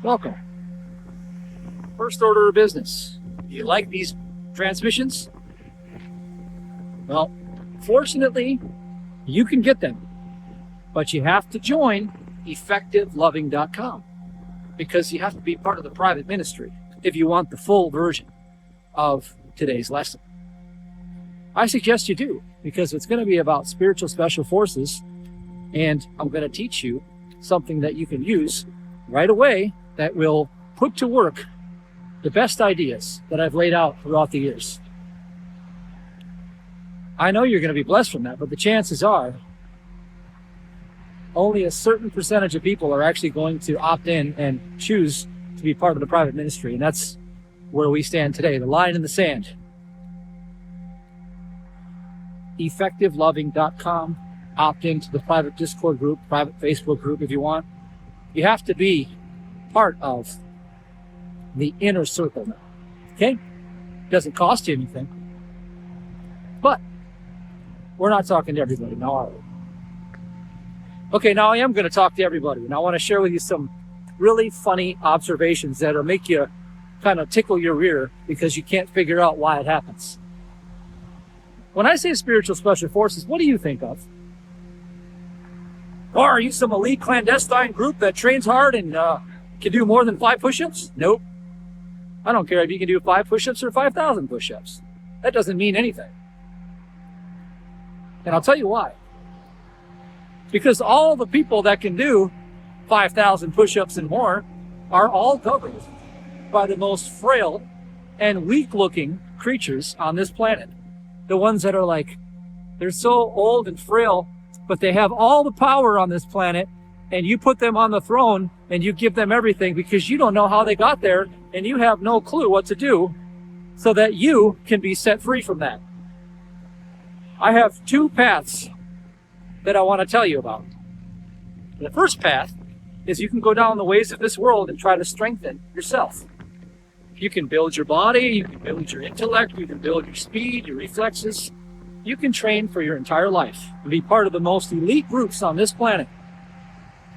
welcome. First order of business. Do you like these transmissions? Well, fortunately, you can get them, but you have to join effectiveloving.com because you have to be part of the private ministry if you want the full version of today's lesson. I suggest you do, because it's going to be about spiritual special forces, and I'm going to teach you something that you can use right away that will put to work the best ideas that I've laid out throughout the years. I know you're going to be blessed from that, but the chances are only a certain percentage of people are actually going to opt in and choose to be part of the private ministry, and that's where we stand today, the line in the sand. effectiveloving.com. Opt into the private Discord group, private Facebook group if you want. You have to be part of the inner circle now. Okay? Doesn't cost you anything. But we're not talking to everybody now, are we? Okay, now I am going to talk to everybody, and I want to share with you some really funny observations that'll make you kind of tickle your ear because you can't figure out why it happens. When I say spiritual special forces, what do you think of? Or are you some elite clandestine group that trains hard and can do more than 5 push-ups? Nope. I don't care if you can do 5 push-ups or 5,000 push-ups. That doesn't mean anything. And I'll tell you why. Because all the people that can do 5,000 push-ups and more are all governed by the most frail and weak-looking creatures on this planet. The ones that are like, they're so old and frail, but they have all the power on this planet, and you put them on the throne and you give them everything because you don't know how they got there and you have no clue what to do so that you can be set free from that. I have 2 paths that I want to tell you about. The first path is you can go down the ways of this world and try to strengthen yourself. You can build your body, you can build your intellect, you can build your speed, your reflexes. You can train for your entire life and be part of the most elite groups on this planet.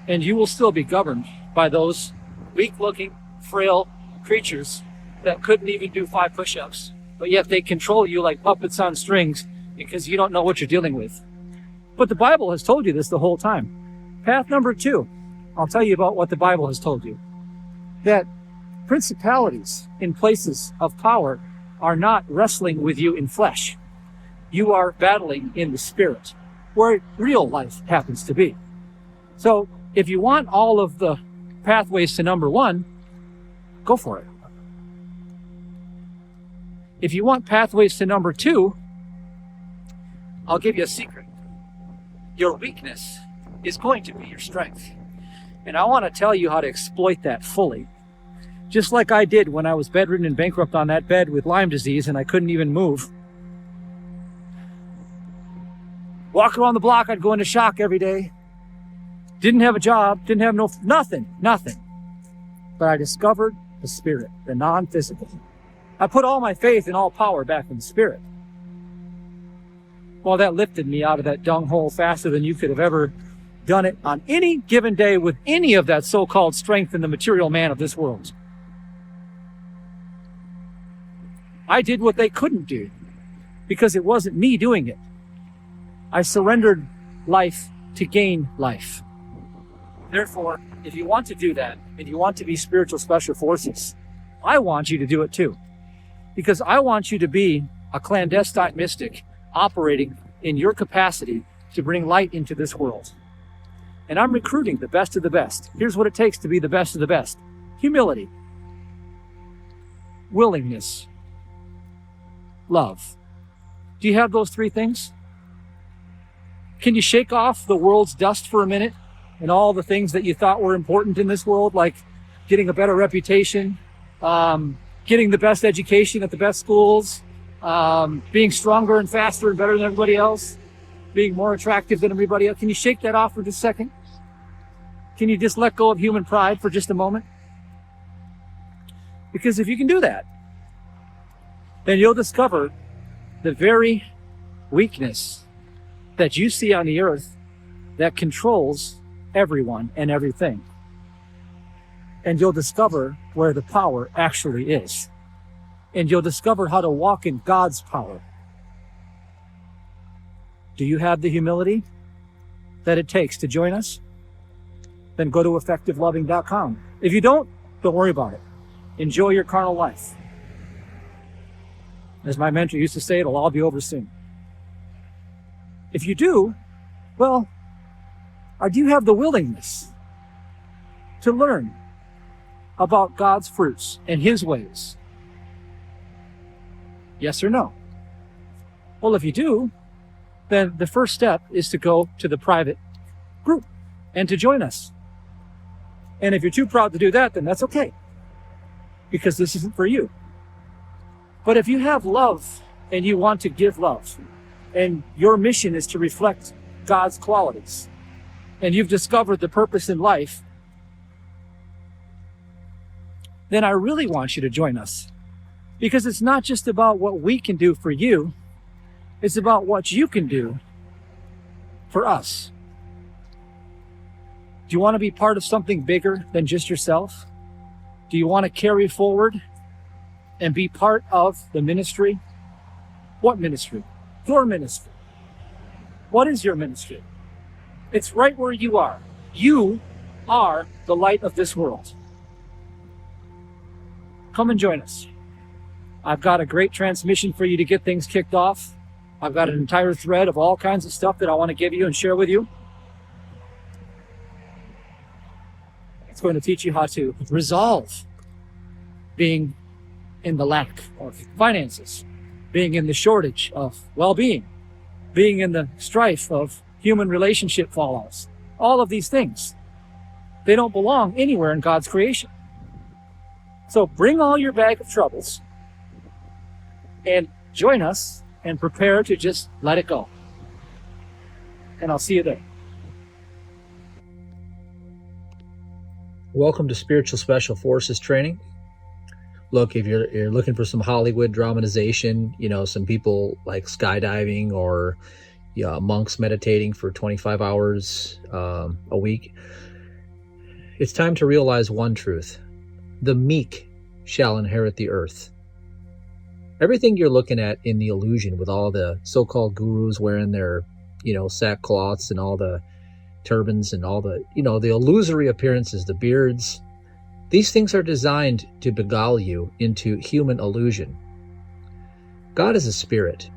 And you will still be governed by those weak-looking, frail creatures that couldn't even do 5 push-ups, but yet they control you like puppets on strings because you don't know what you're dealing with. But the Bible has told you this the whole time. Path number 2, I'll tell you about what the Bible has told you. That principalities in places of power are not wrestling with you in flesh. You are battling in the spirit, where real life happens to be. So if you want all of the pathways to number 1, go for it. If you want pathways to number 2, I'll give you a secret. Your weakness is going to be your strength. And I want to tell you how to exploit that fully. Just like I did when I was bedridden and bankrupt on that bed with Lyme disease and I couldn't even move. Walk around the block, I'd go into shock every day. Didn't have a job, didn't have nothing. But I discovered the spirit, the non-physical. I put all my faith and all power back in the spirit. Well, that lifted me out of that dung hole faster than you could have ever done it on any given day with any of that so-called strength in the material man of this world. I did what they couldn't do because it wasn't me doing it. I surrendered life to gain life. Therefore, if you want to do that and you want to be spiritual special forces, I want you to do it too. Because I want you to be a clandestine mystic operating in your capacity to bring light into this world. And I'm recruiting the best of the best. Here's what it takes to be the best of the best. Humility, willingness, love. Do you have those 3 things? Can you shake off the world's dust for a minute and all the things that you thought were important in this world, like getting a better reputation, getting the best education at the best schools, being stronger and faster and better than everybody else, being more attractive than everybody else? Can you shake that off for just a second? Can you just let go of human pride for just a moment? Because if you can do that, then you'll discover the very weakness that you see on the earth that controls everyone and everything. and you'll discover where the power actually is. And you'll discover how to walk in God's power. Do you have the humility that it takes to join us? Then go to effectiveloving.com. If you don't worry about it. Enjoy your carnal life. As my mentor used to say, it'll all be over soon. If you do, well, or do you have the willingness to learn about God's fruits and His ways? Yes or no? Well, if you do, then the first step is to go to the private group and to join us. And if you're too proud to do that, then that's okay, because this isn't for you. But if you have love and you want to give love, and your mission is to reflect God's qualities, and you've discovered the purpose in life, then I really want you to join us. Because it's not just about what we can do for you, it's about what you can do for us. Do you want to be part of something bigger than just yourself? Do you want to carry forward and be part of the ministry? What ministry? Your ministry. What is your ministry? It's right where you are. You are the light of this world. Come and join us. I've got a great transmission for you to get things kicked off. I've got an entire thread of all kinds of stuff that I want to give you and share with you. It's going to teach you how to resolve being in the lack of finances, being in the shortage of well-being, being in the strife of human relationship fallouts. All of these things, they don't belong anywhere in God's creation. So bring all your bag of troubles and join us and prepare to just let it go. And I'll see you there. Welcome to Spiritual Special Forces Training. Look, if you're looking for some Hollywood dramatization, some people like skydiving or monks meditating for 25 hours a week, it's time to realize one truth. The meek shall inherit the earth. Everything you're looking at in the illusion with all the so-called gurus wearing their, sackcloths and all the turbans and all the, the illusory appearances, the beards, these things are designed to beguile you into human illusion. God is a spirit.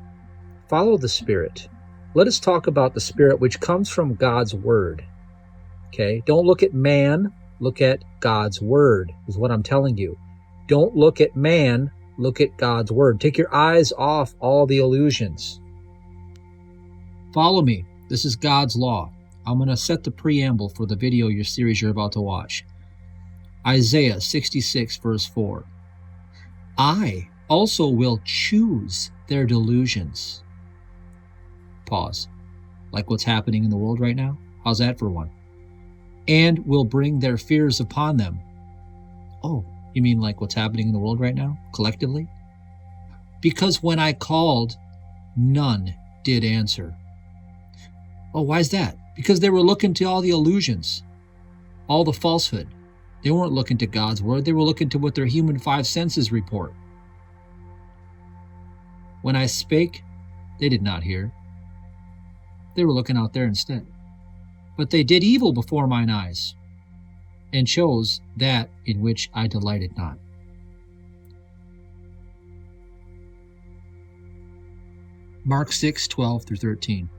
Follow the spirit. Let us talk about the spirit which comes from God's word. Okay? Don't look at man, look at God's word, is what I'm telling you. Don't look at man, look at God's word. Take your eyes off all the illusions. Follow me. This is God's law. I'm going to set the preamble for the video your series you're about to watch. Isaiah 66 verse 4. I also will choose their delusions. Pause. Like what's happening in the world right now? How's that for one? And will bring their fears upon them. Oh, you mean like what's happening in the world right now, collectively? Because when I called, none did answer. Oh, why is that? Because they were looking to all the illusions, all the falsehood. They weren't looking to God's word. They were looking to what their human five senses report. When I spake, they did not hear. They were looking out there instead. But they did evil before mine eyes, and chose that in which I delighted not. Mark 6:12 through 13.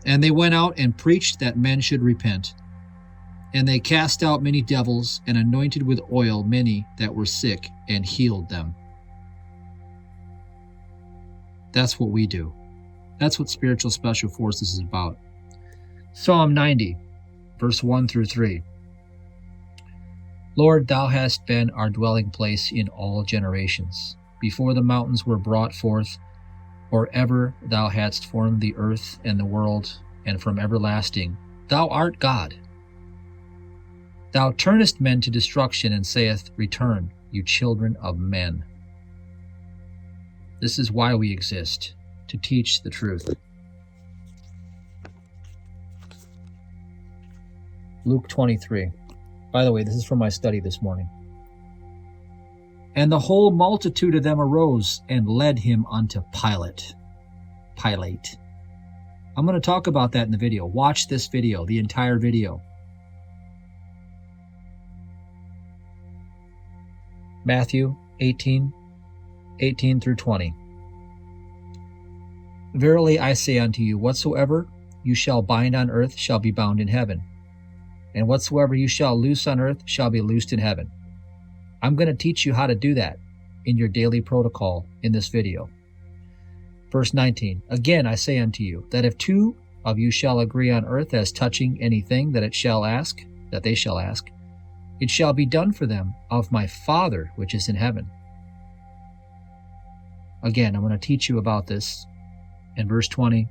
And they went out and preached that men should repent. And they cast out many devils, and anointed with oil many that were sick, and healed them. That's what we do. That's what Spiritual Special Forces is about. Psalm 90, verse 1 through 3. Lord, thou hast been our dwelling place in all generations. Before the mountains were brought forth, or ever thou hadst formed the earth and the world, and from everlasting, thou art God. Thou turnest men to destruction, and sayest, Return, you children of men. This is why we exist, to teach the truth. Luke 23. By the way, this is from my study this morning. And the whole multitude of them arose and led him unto Pilate. Pilate. I'm going to talk about that in the video. Watch this video, the entire video. Matthew 18 through 20. Verily I say unto you, whatsoever you shall bind on earth shall be bound in heaven, and whatsoever you shall loose on earth shall be loosed in heaven. I'm going to teach you how to do that in your daily protocol in this video. Verse 19, again I say unto you, that if two of you shall agree on earth as touching anything that they shall ask, it shall be done for them of my Father which is in heaven. Again, I'm going to teach you about this in verse 20.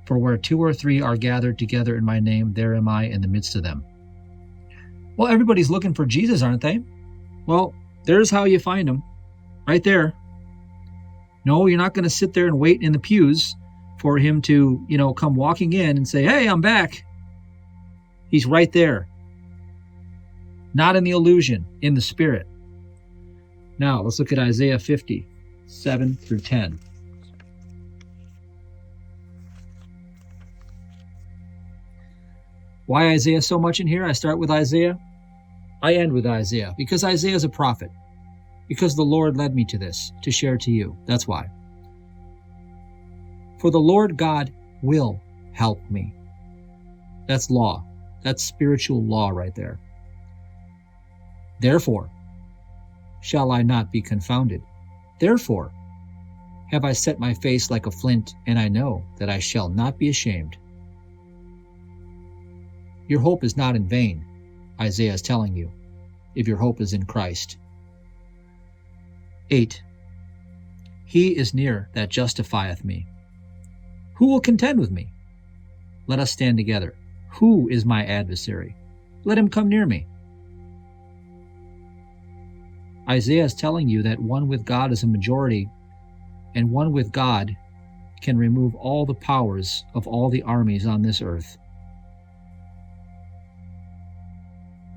For where two or three are gathered together in my name, there am I in the midst of them. Well, everybody's looking for Jesus, aren't they? Well, there's how you find him, right there. No, you're not going to sit there and wait in the pews for him to, come walking in and say, hey, I'm back. He's right there. Not in the illusion, in the spirit. Now, let's look at Isaiah 50, 7 through 10. Why Isaiah so much in here? I start with Isaiah. I end with Isaiah because Isaiah is a prophet. Because the Lord led me to this, to share to you. That's why. For the Lord God will help me. That's law. That's spiritual law right there. Therefore, shall I not be confounded? Therefore, have I set my face like a flint, and I know that I shall not be ashamed. Your hope is not in vain, Isaiah is telling you, if your hope is in Christ. 8. He is near that justifieth me. Who will contend with me? Let us stand together. Who is my adversary? Let him come near me. Isaiah is telling you that one with God is a majority, and one with God can remove all the powers of all the armies on this earth.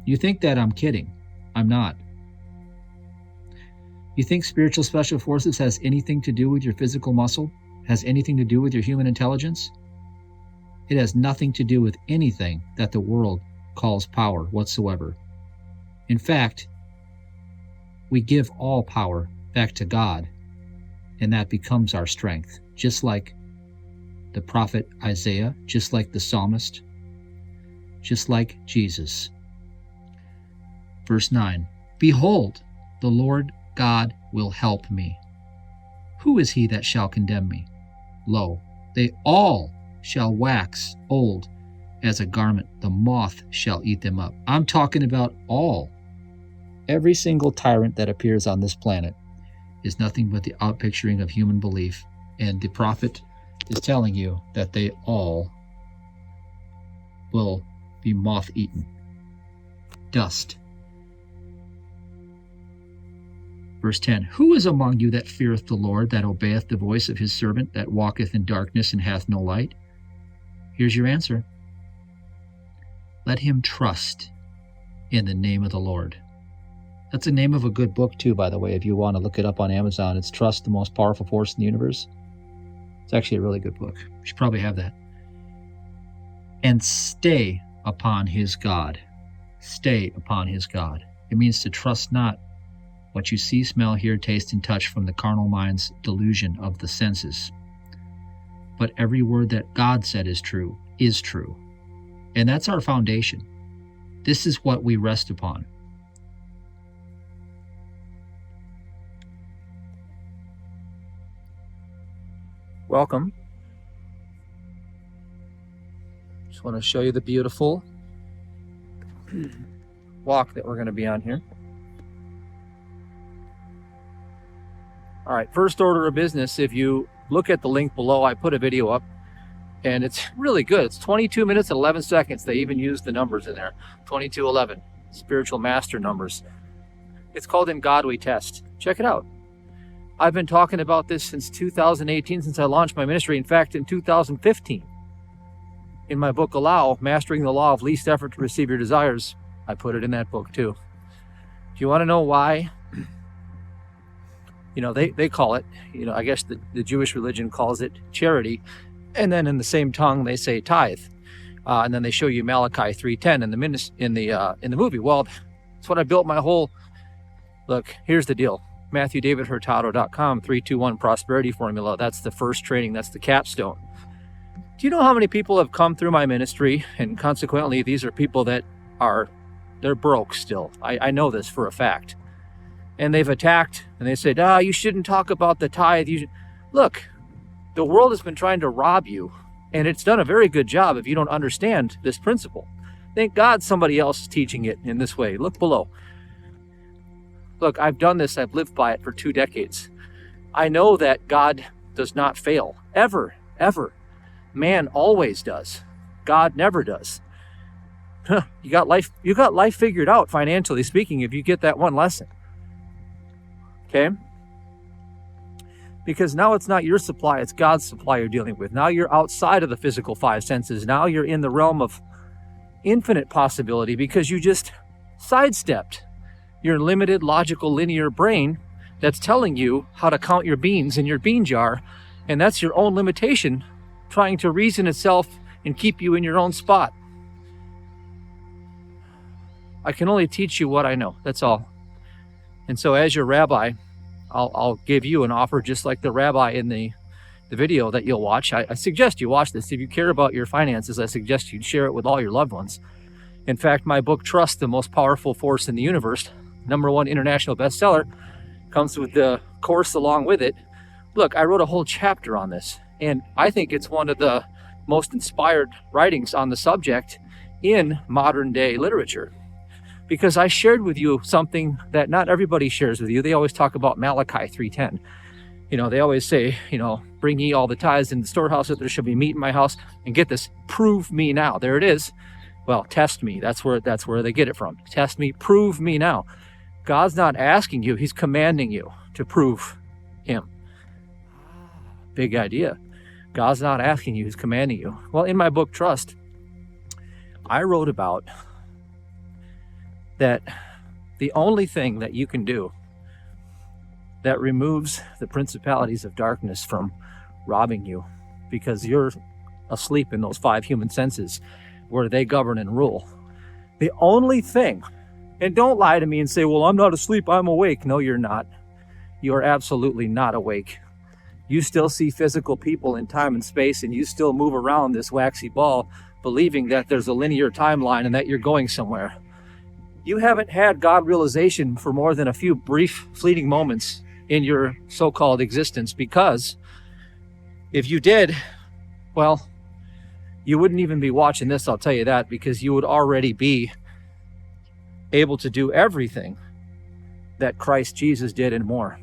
You think that I'm kidding. I'm not. You think spiritual special forces has anything to do with your physical muscle? Has anything to do with your human intelligence? It has nothing to do with anything that the world calls power whatsoever. In fact, we give all power back to God, and that becomes our strength, just like the prophet Isaiah, just like the psalmist, just like Jesus. Verse 9, behold, the Lord God will help me. Who is he that shall condemn me? Lo, they all shall wax old as a garment. The moth shall eat them up. I'm talking about all. Every single tyrant that appears on this planet is nothing but the outpicturing of human belief. And the prophet is telling you that they all will be moth-eaten. Dust. Verse 10, who is among you that feareth the Lord, that obeyeth the voice of his servant, that walketh in darkness and hath no light? Here's your answer. Let him trust in the name of the Lord. That's the name of a good book too, by the way, if you want to look it up on Amazon. It's Trust, the Most Powerful Force in the Universe. It's actually a really good book. You should probably have that. And stay upon his God. Stay upon his God. It means to trust not what you see, smell, hear, taste, and touch from the carnal mind's delusion of the senses. But every word that God said is true. And that's our foundation. This is what we rest upon. Welcome. Just want to show you the beautiful walk that we're going to be on here. All right, first order of business, if you look at the link below, I put a video up, and it's really good. It's 22 minutes and 11 seconds. They even use the numbers in there, 22:11, spiritual master numbers. It's called In God We Test. Check it out. I've been talking about this since 2018, since I launched my ministry. In fact, in 2015, in my book, Allow, Mastering the Law of Least Effort to Receive Your Desires, I put it in that book too. Do you want to know why? They call it, I guess the Jewish religion calls it charity. And then in the same tongue, they say tithe. And then they show you Malachi 3:10 in the movie. Well, that's what I built my whole, look, here's the deal. MatthewDavidHurtado.com, 321 prosperity formula. That's the first training. That's the capstone. Do you know how many people have come through my ministry? And consequently, these are people that they're broke still. I know this for a fact. And they've attacked and they said, you shouldn't talk about the tithe. Look, the world has been trying to rob you, and it's done a very good job if you don't understand this principle. Thank God somebody else is teaching it in this way. Look below. Look, I've done this. I've lived by it for 2 decades. I know that God does not fail. Ever, ever. Man always does. God never does. You got life figured out, financially speaking, if you get that one lesson. Okay? Because now it's not your supply, it's God's supply you're dealing with. Now you're outside of the physical 5 senses. Now you're in the realm of infinite possibility because you just sidestepped your limited, logical, linear brain that's telling you how to count your beans in your bean jar. And that's your own limitation trying to reason itself and keep you in your own spot. I can only teach you what I know. That's all. And so as your rabbi, I'll give you an offer just like the rabbi in the video that you'll watch. I suggest you watch this. If you care about your finances, I suggest you share it with all your loved ones. In fact, my book, Trust, the Most Powerful Force in the Universe, #1 international bestseller, comes with the course along with it. Look, I wrote a whole chapter on this, and I think it's one of the most inspired writings on the subject in modern day literature. Because I shared with you something that not everybody shares with you. They always talk about Malachi 3:10. They always say, bring ye all the tithes in the storehouse, that there shall be meat in my house. And get this, prove me now. There it is. Well, test me. That's where they get it from. Test me, prove me now. God's not asking you, he's commanding you to prove him. Big idea. God's not asking you, he's commanding you. Well, in my book, Trust, I wrote about that the only thing that you can do that removes the principalities of darkness from robbing you, because you're asleep in those 5 human senses where they govern and rule. The only thing, and don't lie to me and say, well, I'm not asleep, I'm awake. No, you're not. You are absolutely not awake. You still see physical people in time and space, and you still move around this waxy ball believing that there's a linear timeline and that you're going somewhere. You haven't had God realization for more than a few brief, fleeting moments in your so-called existence, because if you did, well, you wouldn't even be watching this, I'll tell you that, because you would already be able to do everything that Christ Jesus did and more.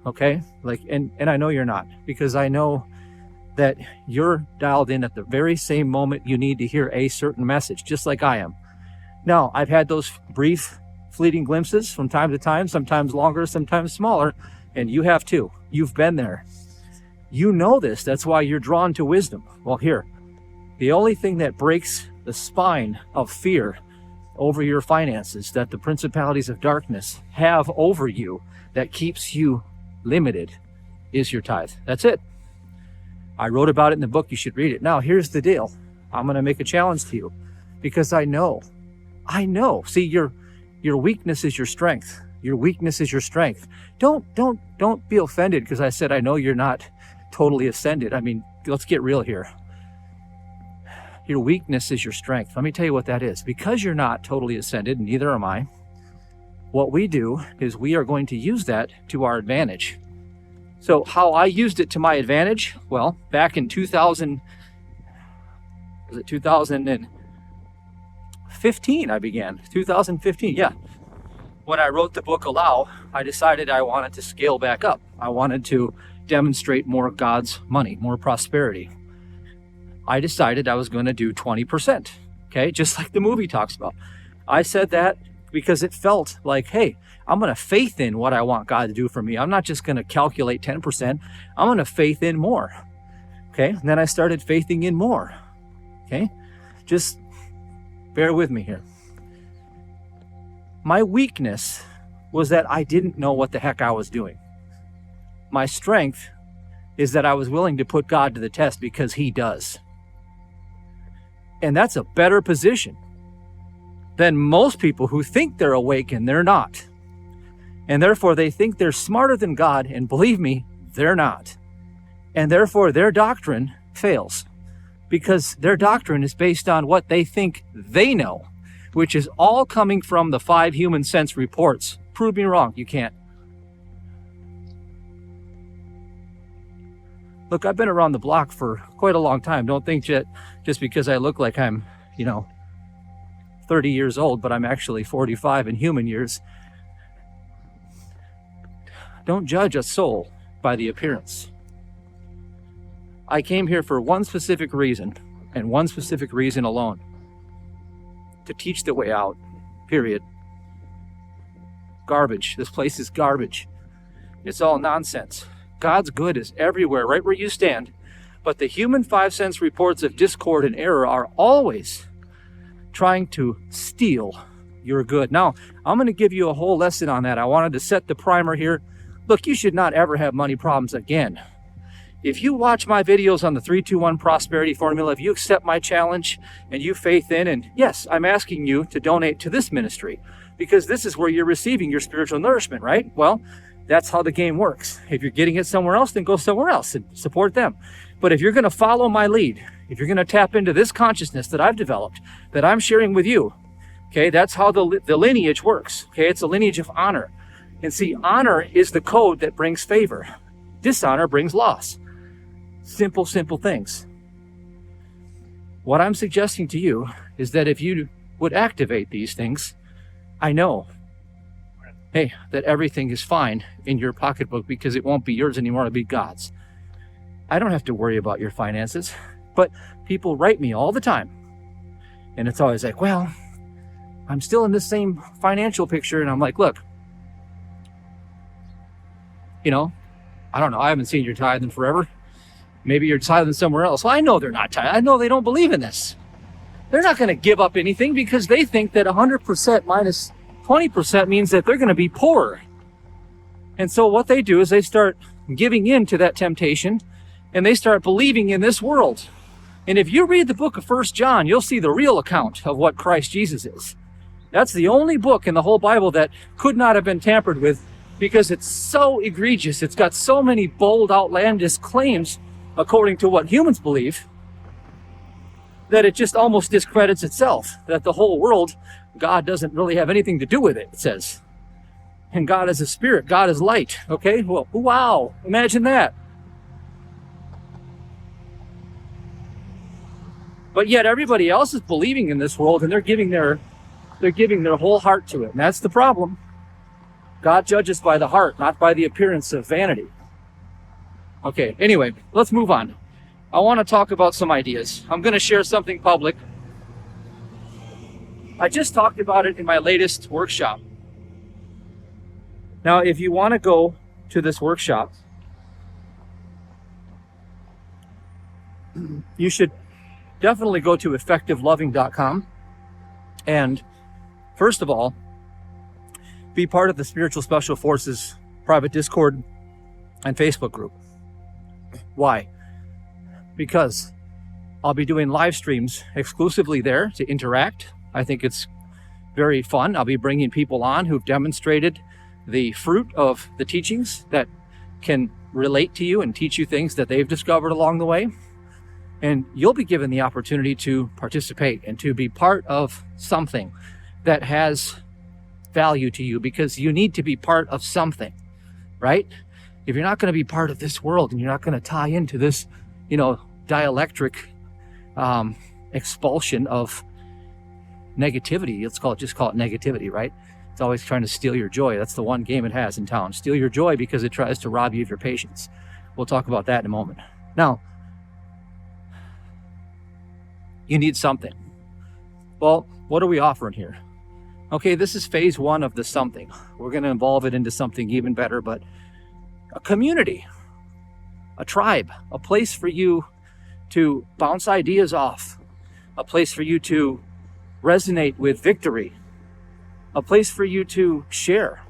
Okay? And I know you're not, because I know that you're dialed in at the very same moment you need to hear a certain message, just like I am. Now, I've had those brief, fleeting glimpses from time to time, sometimes longer, sometimes smaller, and you have too. You've been there. You know this. That's why you're drawn to wisdom. Well, here, the only thing that breaks the spine of fear over your finances that the principalities of darkness have over you, that keeps you limited, is your tithe. That's it. I wrote about it in the book. You should read it. Now, here's the deal. I'm going to make a challenge to you, because I know. See, your weakness is your strength. Your weakness is your strength. Don't be offended because I said I know you're not totally ascended. I mean, let's get real here. Your weakness is your strength. Let me tell you what that is. Because you're not totally ascended, and neither am I, what we do is we are going to use that to our advantage. So how I used it to my advantage? Well, back in 2015, I began. 2015, yeah. When I wrote the book Allow, I decided I wanted to scale back up. I wanted to demonstrate more God's money, more prosperity. I decided I was going to do 20%, okay? Just like the movie talks about. I said that because it felt like, hey, I'm going to faith in what I want God to do for me. I'm not just going to calculate 10%. I'm going to faith in more, okay? And then I started faithing in more, okay? Just bear with me here. My weakness was that I didn't know what the heck I was doing. My strength is that I was willing to put God to the test because he does. And that's a better position than most people who think they're awake and they're not. And therefore they think they're smarter than God, and believe me, they're not. And therefore their doctrine fails, because their doctrine is based on what they think they know, which is all coming from the 5 human sense reports. Prove me wrong, you can't. Look, I've been around the block for quite a long time. Don't think that just because I look like I'm, 30 years old, but I'm actually 45 in human years. Don't judge a soul by the appearance. I came here for one specific reason, and one specific reason alone: to teach the way out, period. Garbage. This place is garbage. It's all nonsense. God's good is everywhere, right where you stand, but the human 5 sense reports of discord and error are always trying to steal your good. Now, I'm going to give you a whole lesson on that. I wanted to set the primer here. Look, you should not ever have money problems again. If you watch my videos on the 3-2-1 prosperity formula, if you accept my challenge and you faith in, and yes, I'm asking you to donate to this ministry, because this is where you're receiving your spiritual nourishment, right? Well, that's how the game works. If you're getting it somewhere else, then go somewhere else and support them. But if you're going to follow my lead, if you're going to tap into this consciousness that I've developed, that I'm sharing with you, okay, that's how the lineage works. Okay, it's a lineage of honor. And see, honor is the code that brings favor. Dishonor brings loss. Simple things. What I'm suggesting to you is that if you would activate these things, I know, hey, that everything is fine in your pocketbook, because it won't be yours anymore, it'll be God's. I don't have to worry about your finances, but people write me all the time. And it's always like, well, I'm still in this same financial picture. And I'm like, look, I don't know. I haven't seen your tithing forever. Maybe you're tithing somewhere else. Well, I know they're not tithing. I know they don't believe in this. They're not going to give up anything, because they think that 100% minus 20% means that they're going to be poor. And so what they do is they start giving in to that temptation, and they start believing in this world. And if you read the book of 1 John, you'll see the real account of what Christ Jesus is. That's the only book in the whole Bible that could not have been tampered with, because it's so egregious. It's got so many bold, outlandish claims according to what humans believe, that it just almost discredits itself, that the whole world, God doesn't really have anything to do with it, it says. And God is a spirit. God is light. Okay? Well, wow. Imagine that. But yet everybody else is believing in this world, and they're giving their whole heart to it. And that's the problem. God judges by the heart, not by the appearance of vanity. Okay, anyway, let's move on. I want to talk about some ideas. I'm going to share something public. I just talked about it in my latest workshop. Now, if you want to go to this workshop, you should definitely go to effectiveloving.com. And first of all, be part of the Spiritual Special Forces private Discord and Facebook group. Why? Because I'll be doing live streams exclusively there to interact. I think it's very fun. I'll be bringing people on who've demonstrated the fruit of the teachings that can relate to you and teach you things that they've discovered along the way. And you'll be given the opportunity to participate and to be part of something that has value to you, because you need to be part of something, right? If you're not going to be part of this world and you're not going to tie into this, dielectric expulsion of negativity, just call it negativity, right? It's always trying to steal your joy. That's the one game it has in town. Steal your joy because it tries to rob you of your patience. We'll talk about that in a moment. Now, you need something. Well, what are we offering here? Okay, this is phase 1 of the something. We're going to evolve it into something even better, but a community, a tribe, a place for you to bounce ideas off, a place for you to resonate with victory, a place for you to share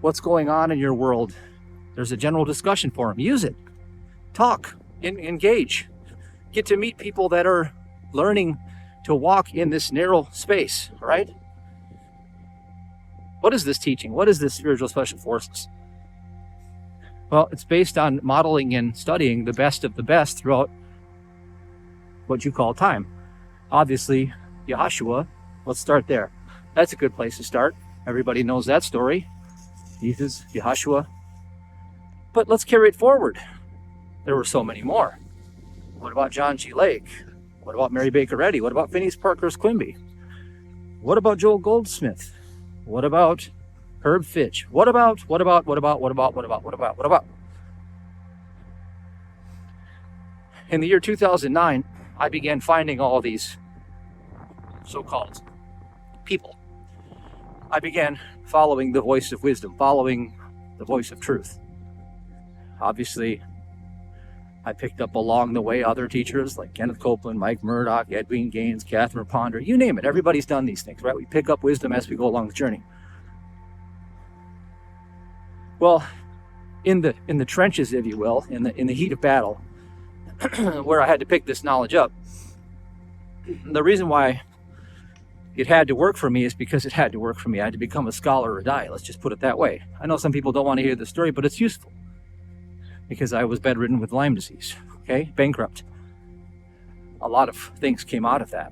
what's going on in your world. There's a general discussion forum. Use it. Talk, engage. Get to meet people that are learning to walk in this narrow space, right? What is this teaching? What is this spiritual special forces? Well, it's based on modeling and studying the best of the best throughout what you call time. Obviously, Yahshua, let's start there. That's a good place to start. Everybody knows that story. Jesus, Yahshua. But let's carry it forward. There were so many more. What about John G. Lake? What about Mary Baker Eddy? What about Phineas Parkhurst Quimby? What about Joel Goldsmith? What about Herb Fitch? What about? In the year 2009, I began finding all these so-called people. I began following the voice of wisdom, following the voice of truth. Obviously, I picked up along the way other teachers like Kenneth Copeland, Mike Murdoch, Edwin Gaines, Catherine Ponder, you name it. Everybody's done these things, right? We pick up wisdom as we go along the journey. Well, in the trenches, if you will, in the heat of battle, where I had to pick this knowledge up, the reason why it had to work for me is because it had to work for me. I had to become a scholar or die. Let's just put it that way. I know some people don't want to hear the story, but it's useful because I was bedridden with Lyme disease, okay? Bankrupt. A lot of things came out of that,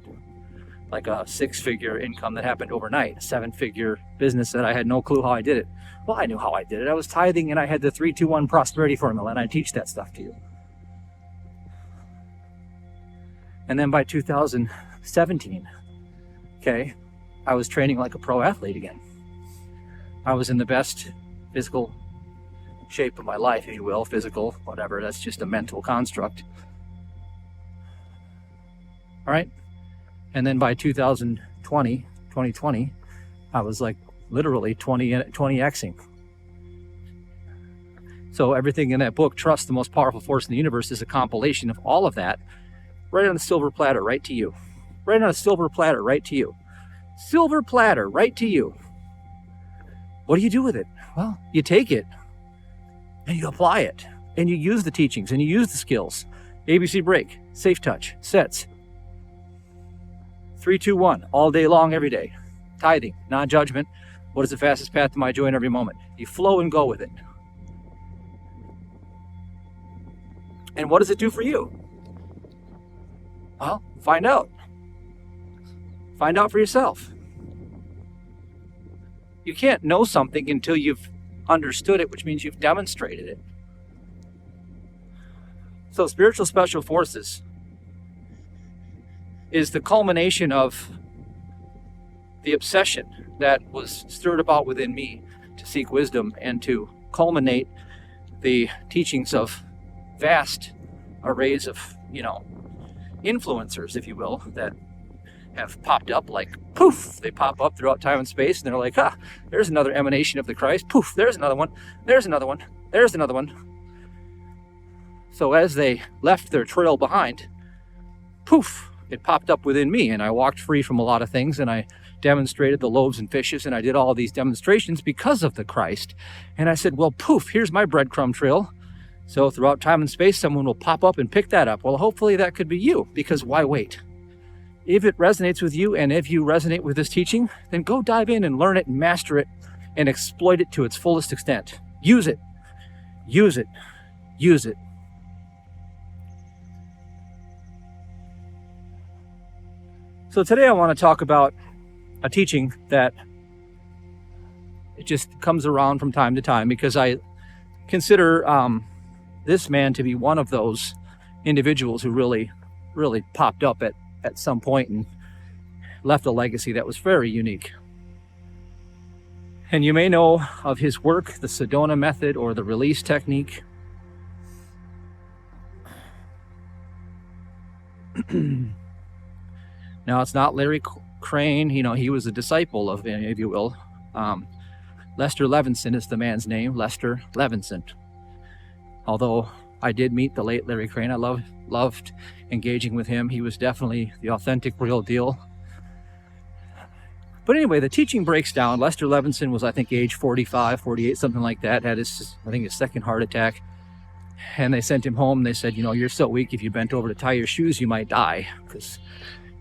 like a 6-figure income that happened overnight, a 7-figure business that I had no clue how I did it. Well, I knew how I did it. I was tithing and I had the 3-2-1 prosperity formula, and I teach that stuff to you. And then by 2017, okay, I was training like a pro athlete again. I was in the best physical shape of my life, if you will, physical, whatever, that's just a mental construct. All right. And then by 2020, I was like literally 20xing. So everything in that book, Trust the Most Powerful Force in the Universe, is a compilation of all of that right on a silver platter, right to you. Right on a silver platter, right to you. Silver platter, right to you. What do you do with it? Well, you take it and you apply it and you use the teachings and you use the skills. ABC break, safe touch, sets. 3-2-1, all day long, every day. Tithing, non-judgment. What is the fastest path to my joy in every moment? You flow and go with it. And what does it do for you? Well, find out. Find out for yourself. You can't know something until you've understood it, which means you've demonstrated it. So spiritual special forces is the culmination of the obsession that was stirred about within me to seek wisdom and to culminate the teachings of vast arrays of, influencers, if you will, that have popped up like poof. They pop up throughout time and space, and they're like, there's another emanation of the Christ. Poof, there's another one. There's another one. There's another one. So as they left their trail behind, poof, it popped up within me, and I walked free from a lot of things, and I demonstrated the loaves and fishes, and I did all of these demonstrations because of the Christ. And I said, well, poof, here's my breadcrumb trail. So throughout time and space, someone will pop up and pick that up. Well, hopefully that could be you, because why wait? If it resonates with you, and if you resonate with this teaching, then go dive in and learn it and master it and exploit it to its fullest extent. Use it. Use it. Use it. So today I want to talk about a teaching that it just comes around from time to time, because I consider this man to be one of those individuals who really popped up at some point and left a legacy that was very unique. And you may know of his work, the Sedona method or the release technique. Now, it's not Larry Crane. He was a disciple of, if you will. Lester Levinson is the man's name, Lester Levinson. Although I did meet the late Larry Crane, I loved engaging with him. He was definitely the authentic, real deal. But anyway, the teaching breaks down. Lester Levinson was, I think, age 45, 48, something like that, had his second heart attack. And they sent him home. They said, you're so weak, if you bent over to tie your shoes, you might die, because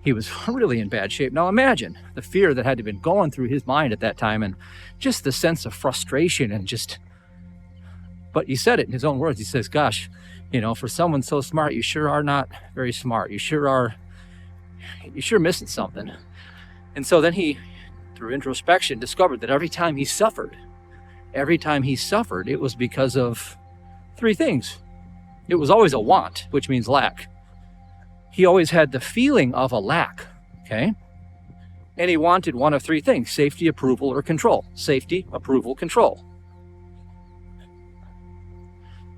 he was really in bad shape. Now imagine the fear that had to have been going through his mind at that time, and just the sense of frustration and but he said it in his own words. He says, gosh, for someone so smart, you sure are not very smart. You're sure missing something. And so then he, through introspection, discovered that every time he suffered, it was because of three things. It was always a want, which means lack. He always had the feeling of a lack, okay? And he wanted one of three things: safety, approval, or control. Safety, approval, control.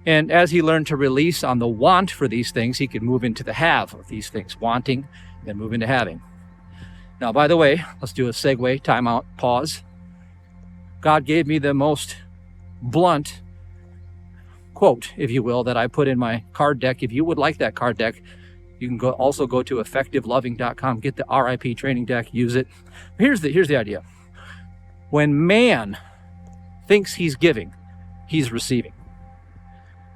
And as he learned to release on the want for these things, he could move into the have of these things, wanting, then move into having. Now, by the way, let's do a segue, timeout, pause. God gave me the most blunt quote, if you will, that I put in my card deck. If you would like that card deck, you can also go to effectiveloving.com, get the RIP training deck, use it. Here's the idea. When man thinks he's giving, he's receiving.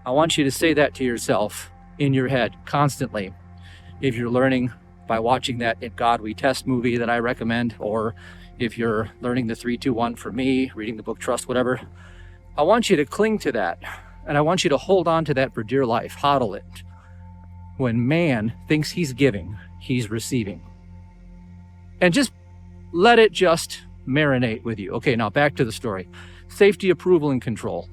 I want you to say that to yourself in your head constantly. If you're learning by watching that In God We Test movie that I recommend, or if you're learning the 3-2-1 for me, reading the book Trust, whatever, I want you to cling to that. And I want you to hold on to that for dear life. Hodl it. When man thinks he's giving, he's receiving. And just let it just marinate with you. Okay, now back to the story. Safety, approval, and control.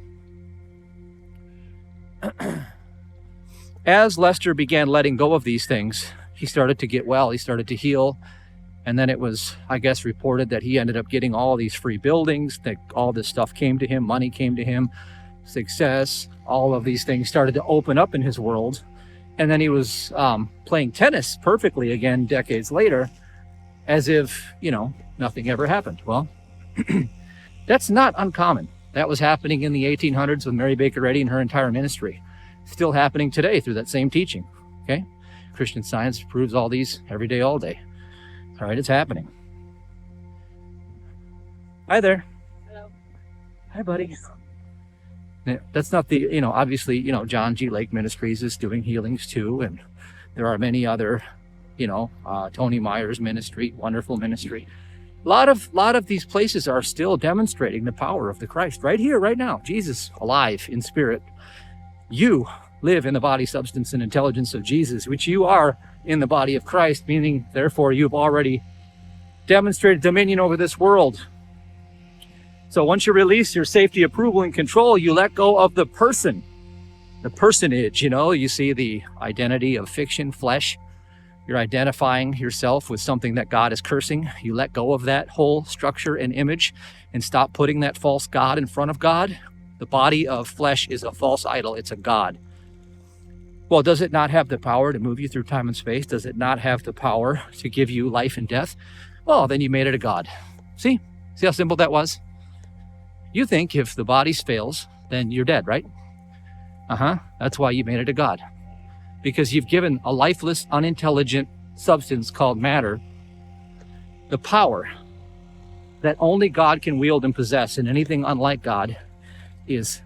As Lester began letting go of these things, he started to get well. He started to heal. And then it was, I guess, reported that he ended up getting all these free buildings, that all this stuff came to him, money came to him, success, all of these things started to open up in his world. And then he was playing tennis perfectly again decades later, as if, nothing ever happened. Well, that's not uncommon. That was happening in the 1800s with Mary Baker Eddy and her entire ministry. Still happening today through that same teaching, okay? Christian Science proves all these every day, all day. All right, it's happening. Hi there. Hello. Hi, buddy. That's not the, obviously, John G. Lake Ministries is doing healings too. And there are many other, Tony Myers Ministry, wonderful ministry. A lot of these places are still demonstrating the power of the Christ right here, right now. Jesus alive in spirit. You live in the body, substance, and intelligence of Jesus, which you are in the body of Christ, meaning, therefore, you've already demonstrated dominion over this world. So once you release your safety, approval, and control, you let go of the person, the personage. You see the identity of fiction, flesh. You're identifying yourself with something that God is cursing. You let go of that whole structure and image and stop putting that false God in front of God. The body of flesh is a false idol. It's a god. Well, does it not have the power to move you through time and space? Does it not have the power to give you life and death? Well, then you made it a god. See how simple that was? You think if the body fails, then you're dead, right? That's why you made it a god. Because you've given a lifeless, unintelligent substance called matter the power that only God can wield and possess, and anything unlike God is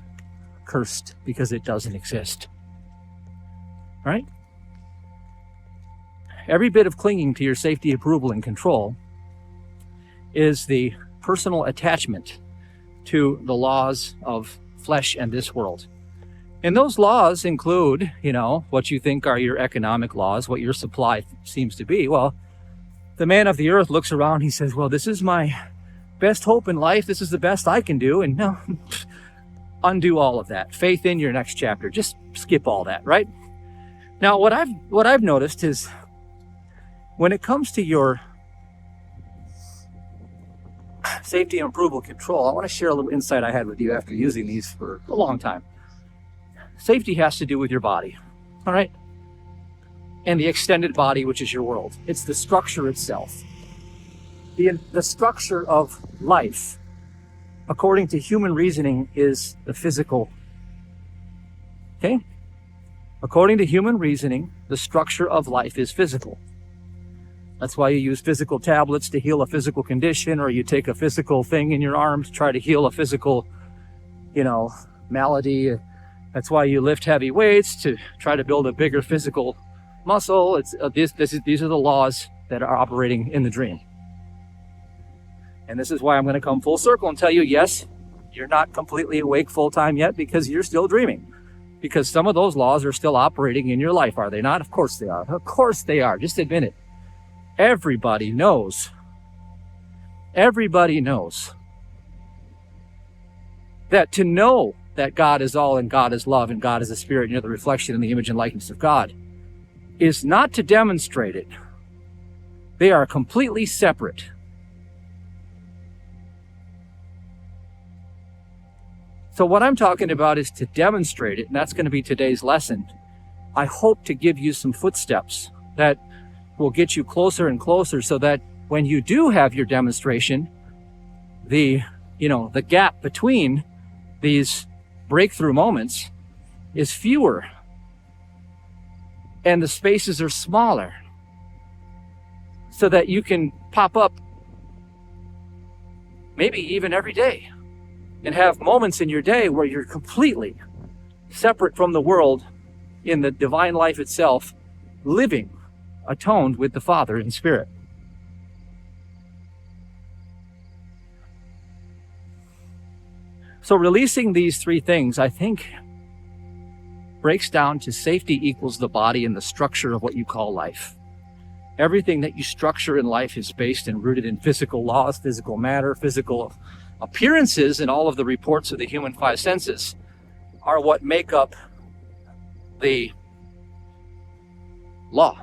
cursed because it doesn't exist. Right? Every bit of clinging to your safety, approval, and control is the personal attachment to the laws of flesh and this world. And those laws include, what you think are your economic laws, what your supply seems to be. Well, the man of the earth looks around, he says, well, this is my best hope in life. This is the best I can do. And no, undo all of that. Faith in your next chapter. Just skip all that, right? Now, what I've noticed is when it comes to your safety and approval control, I want to share a little insight I had with you after using these for a long time. Safety has to do with your body, all right? And the extended body, which is your world. It's the structure itself. The structure of life, according to human reasoning, is the physical. Okay? According to human reasoning, the structure of life is physical. That's why you use physical tablets to heal a physical condition, or you take a physical thing in your arm to try to heal a physical, malady. That's why you lift heavy weights, to try to build a bigger physical muscle. These are the laws that are operating in the dream. And this is why I'm going to come full circle and tell you, yes, you're not completely awake full time yet, because you're still dreaming. Because some of those laws are still operating in your life, are they not? Of course they are. Of course they are. Just admit it. Everybody knows. Everybody knows that to know that God is all and God is love and God is a spirit and you're the reflection and the image and likeness of God is not to demonstrate it. They are completely separate. So what I'm talking about is to demonstrate it, and that's going to be today's lesson. I hope to give you some footsteps that will get you closer and closer, so that when you do have your demonstration, the gap between these breakthrough moments is fewer and the spaces are smaller, so that you can pop up maybe even every day and have moments in your day where you're completely separate from the world in the divine life itself, living atoned with the Father in spirit. So releasing these three things, I think, breaks down to safety equals the body and the structure of what you call life. Everything that you structure in life is based and rooted in physical laws, physical matter, physical appearances, and all of the reports of the human five senses are what make up the law,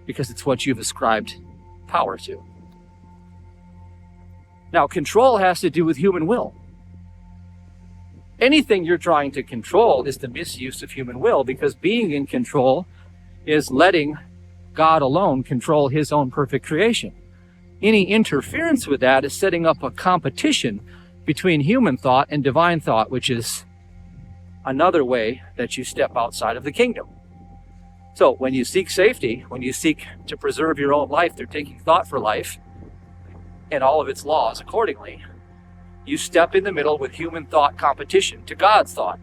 because it's what you've ascribed power to. Now, control has to do with human will. Anything you're trying to control is the misuse of human will, because being in control is letting God alone control his own perfect creation. Any interference with that is setting up a competition between human thought and divine thought, which is another way that you step outside of the kingdom. So when you seek safety, when you seek to preserve your own life through taking thought for life and all of its laws accordingly, you step in the middle with human thought competition to God's thought.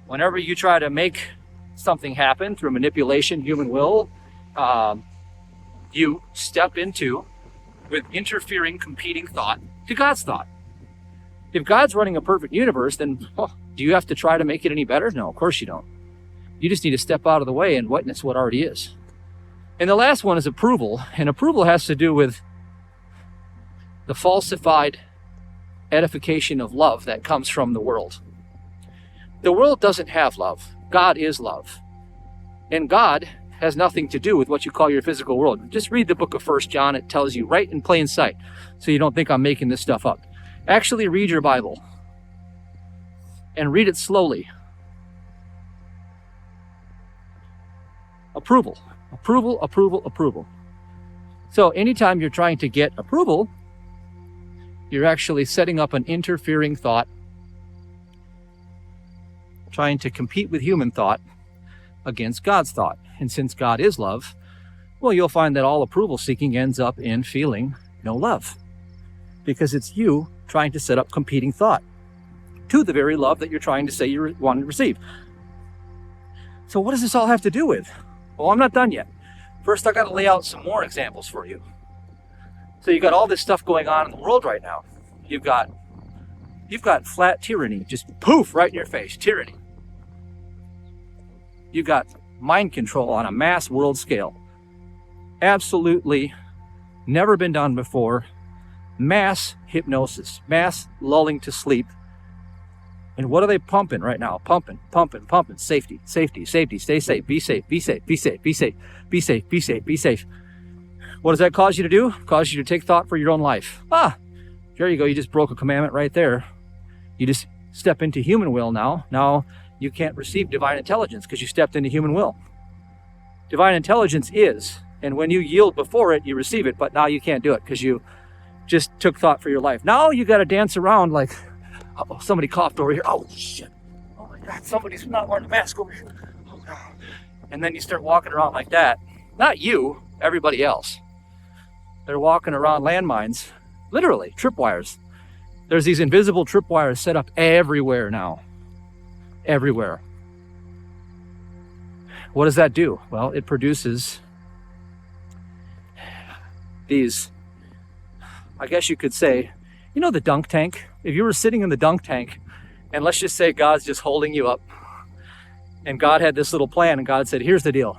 Whenever you try to make something happen through manipulation, human will, you step into with interfering, competing thought to God's thought. If God's running a perfect universe, then do you have to try to make it any better? No, of course you don't. You just need to step out of the way and witness what already is. And the last one is approval. And approval has to do with the falsified edification of love that comes from the world. The world doesn't have love. God is love. And God has nothing to do with what you call your physical world. Just read the book of 1 John. It tells you right in plain sight, so you don't think I'm making this stuff up. Actually read your Bible and read it slowly. Approval, approval, approval, approval. So anytime you're trying to get approval, you're actually setting up an interfering thought, trying to compete with human thought against God's thought. And since God is love, well, you'll find that all approval seeking ends up in feeling no love, because it's you trying to set up competing thought to the very love that you're trying to say you want to receive. So what does this all have to do with? Well, I'm not done yet. First, I got to lay out some more examples for you. So you got all this stuff going on in the world right now. You've got flat tyranny, just poof, right in your face, tyranny. You've got mind control on a mass world scale. Absolutely never been done before. Mass hypnosis, mass lulling to sleep. And what are they pumping right now? Pumping. Safety, safety, safety, stay safe, be safe, be safe, be safe, be safe, be safe, be safe, be safe. What does that cause you to do? Cause you to take thought for your own life. There you go. You just broke a commandment right there. You just step into human will now. Now you can't receive divine intelligence because you stepped into human will. Divine intelligence is, and when you yield before it, you receive it, but now you can't do it because you just took thought for your life. Now you got to dance around like, uh-oh, somebody coughed over here. Oh, shit. Oh, my God, somebody's not wearing a mask over here. Oh, no. And then you start walking around like that. Not you, everybody else. They're walking around landmines, literally, tripwires. There's these invisible tripwires set up everywhere now. Everywhere. What does that do? Well, it produces these, I guess you could say, you know the dunk tank? If you were sitting in the dunk tank, and let's just say God's just holding you up, and God had this little plan, and God said, here's the deal.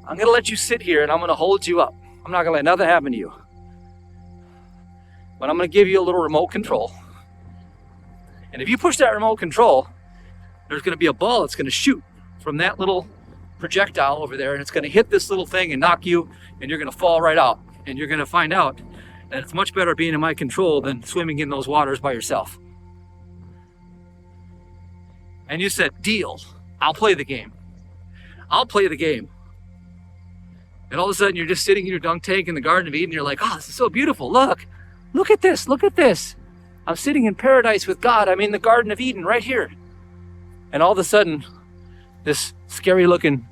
I'm going to let you sit here, and I'm going to hold you up. I'm not going to let nothing happen to you. But I'm going to give you a little remote control. And if you push that remote control, there's going to be a ball that's going to shoot from that little projectile over there, and it's going to hit this little thing and knock you, and you're going to fall right out. And you're going to find out that it's much better being in my control than swimming in those waters by yourself. And you said, deal. I'll play the game. I'll play the game. And all of a sudden you're just sitting in your dunk tank in the Garden of Eden. You're like, oh, this is so beautiful. Look at this. Look at this. I'm sitting in paradise with God. I'm in the Garden of Eden right here. And all of a sudden, this scary looking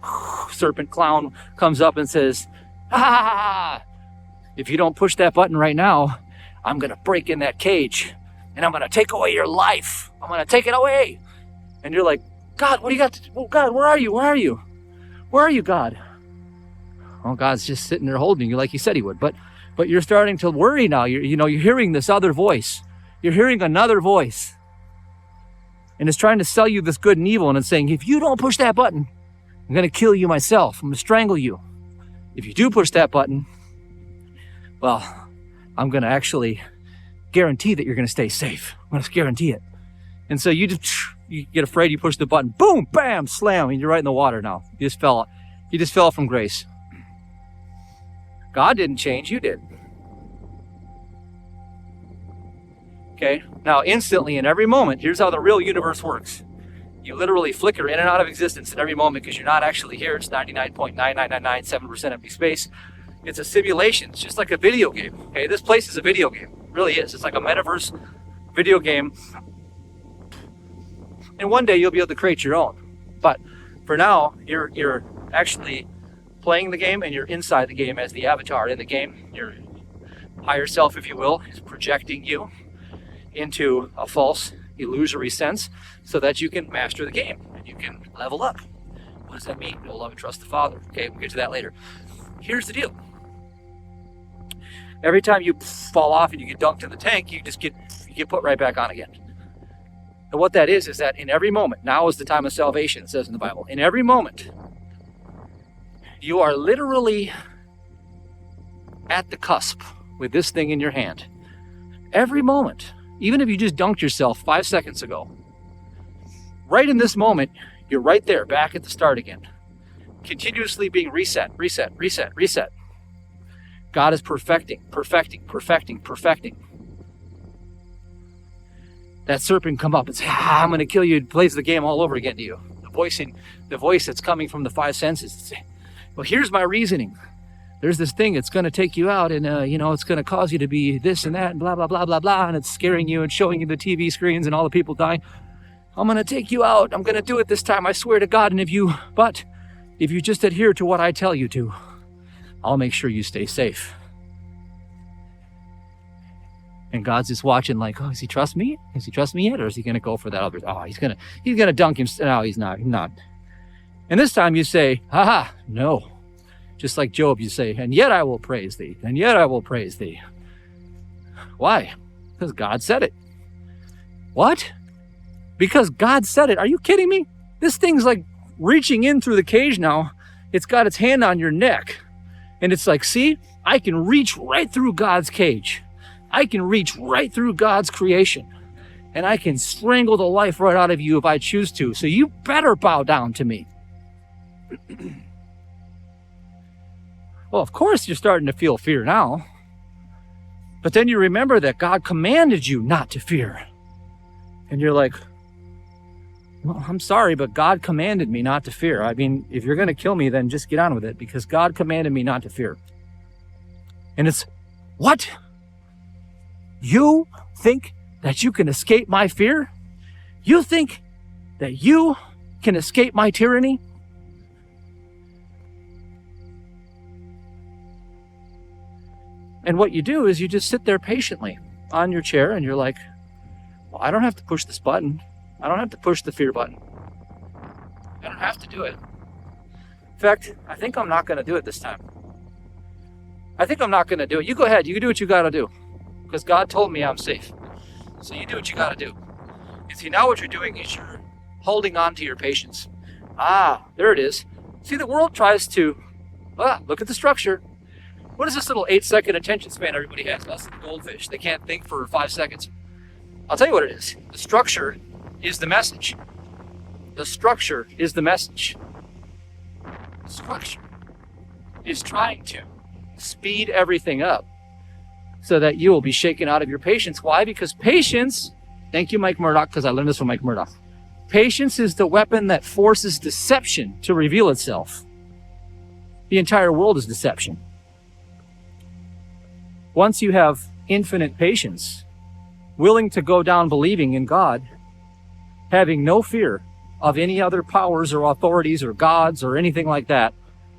serpent clown comes up and says, if you don't push that button right now, I'm going to break in that cage and I'm going to take away your life. I'm going to take it away. And you're like, God, what do you got? Oh, God, where are you? Where are you? Where are you, God? Oh, God's just sitting there holding you like he said he would. But you're starting to worry now. You're hearing this other voice. You're hearing another voice. And it's trying to sell you this good and evil. And it's saying, if you don't push that button, I'm going to kill you myself. I'm going to strangle you. If you do push that button, well, I'm going to actually guarantee that you're going to stay safe. I'm going to guarantee it. And so you get afraid, you push the button, boom, bam, slam, and you're right in the water now. You just fell from grace. God didn't change, you did. Okay, now instantly in every moment, here's how the real universe works. You literally flicker in and out of existence in every moment because you're not actually here. It's 99.99997% empty space. It's a simulation. It's just like a video game. Okay, this place is a video game. It really is. It's like a metaverse video game. And one day you'll be able to create your own. But for now, you're actually playing the game and you're inside the game as the avatar in the game. Your higher self, if you will, is projecting you into a false, illusory sense so that you can master the game and you can level up. What does that mean? You'll love and trust the Father. Okay, we'll get to that later. Here's the deal. Every time you fall off and you get dunked in the tank, you get put right back on again. And what that is that in every moment, now is the time of salvation, it says in the Bible. In every moment, you are literally at the cusp with this thing in your hand. Every moment, even if you just dunked yourself 5 seconds ago, right in this moment, you're right there, back at the start again. Continuously being reset. God is perfecting. That serpent come up and say, I'm going to kill you. It plays the game all over again to you. The voice that's coming from the five senses. Well, here's my reasoning. There's this thing that's going to take you out and, it's going to cause you to be this and that and blah, blah, blah, blah, blah. And it's scaring you and showing you the TV screens and all the people dying. I'm going to take you out. I'm going to do it this time. I swear to God. And if you just adhere to what I tell you to, I'll make sure you stay safe. And God's just watching like, oh, does he trust me? Does he trust me yet? Or is he going to go for that other? Oh, he's going to dunk him. No, he's not. And this time you say, no. Just like Job, you say, and yet I will praise thee. And yet I will praise thee. Why? Because God said it. What? Because God said it. Are you kidding me? This thing's like reaching in through the cage now. It's got its hand on your neck. And it's like, see, I can reach right through God's cage. I can reach right through God's creation. And I can strangle the life right out of you if I choose to. So you better bow down to me. Well, of course you're starting to feel fear now. But then you remember that God commanded you not to fear. And you're like, well, I'm sorry, but God commanded me not to fear. I mean, if you're going to kill me, then just get on with it because God commanded me not to fear. And it's, what? You think that you can escape my fear? You think that you can escape my tyranny? And what you do is you just sit there patiently on your chair and you're like, well, I don't have to push this button. I don't have to push the fear button. I don't have to do it. In fact, I think I'm not going to do it this time. I think I'm not going to do it. You go ahead. You do what you got to do. Because God told me I'm safe. So you do what you got to do. You see, now what you're doing is you're holding on to your patience. Ah, there it is. See, the world tries to, look at the structure. What is this little 8-second attention span everybody has? Us goldfish. They can't think for 5 seconds. I'll tell you what it is. The structure is the message. The structure is the message. The structure is trying to speed everything up so that you will be shaken out of your patience. Why? Because patience, thank you, Mike Murdoch, because I learned this from Mike Murdoch. Patience is the weapon that forces deception to reveal itself. The entire world is deception. Once you have infinite patience, willing to go down believing in God, having no fear of any other powers or authorities or gods or anything like that,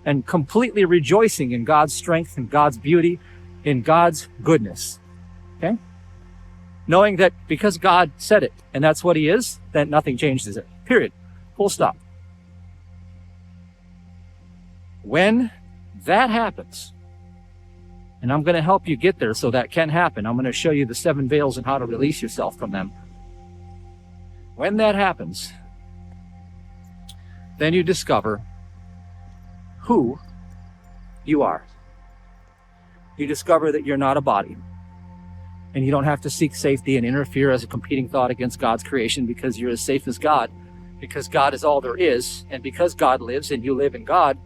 and completely rejoicing in God's strength and God's beauty, in God's goodness. Okay? Knowing that because God said it, and that's what he is, then nothing changes it. Period. Full stop. When that happens, and I'm going to help you get there so that can happen. I'm going to show you the 7 veils and how to release yourself from them. When that happens, then you discover who you are. You discover that you're not a body. And you don't have to seek safety and interfere as a competing thought against God's creation because you're as safe as God. Because God is all there is. And because God lives and you live in God,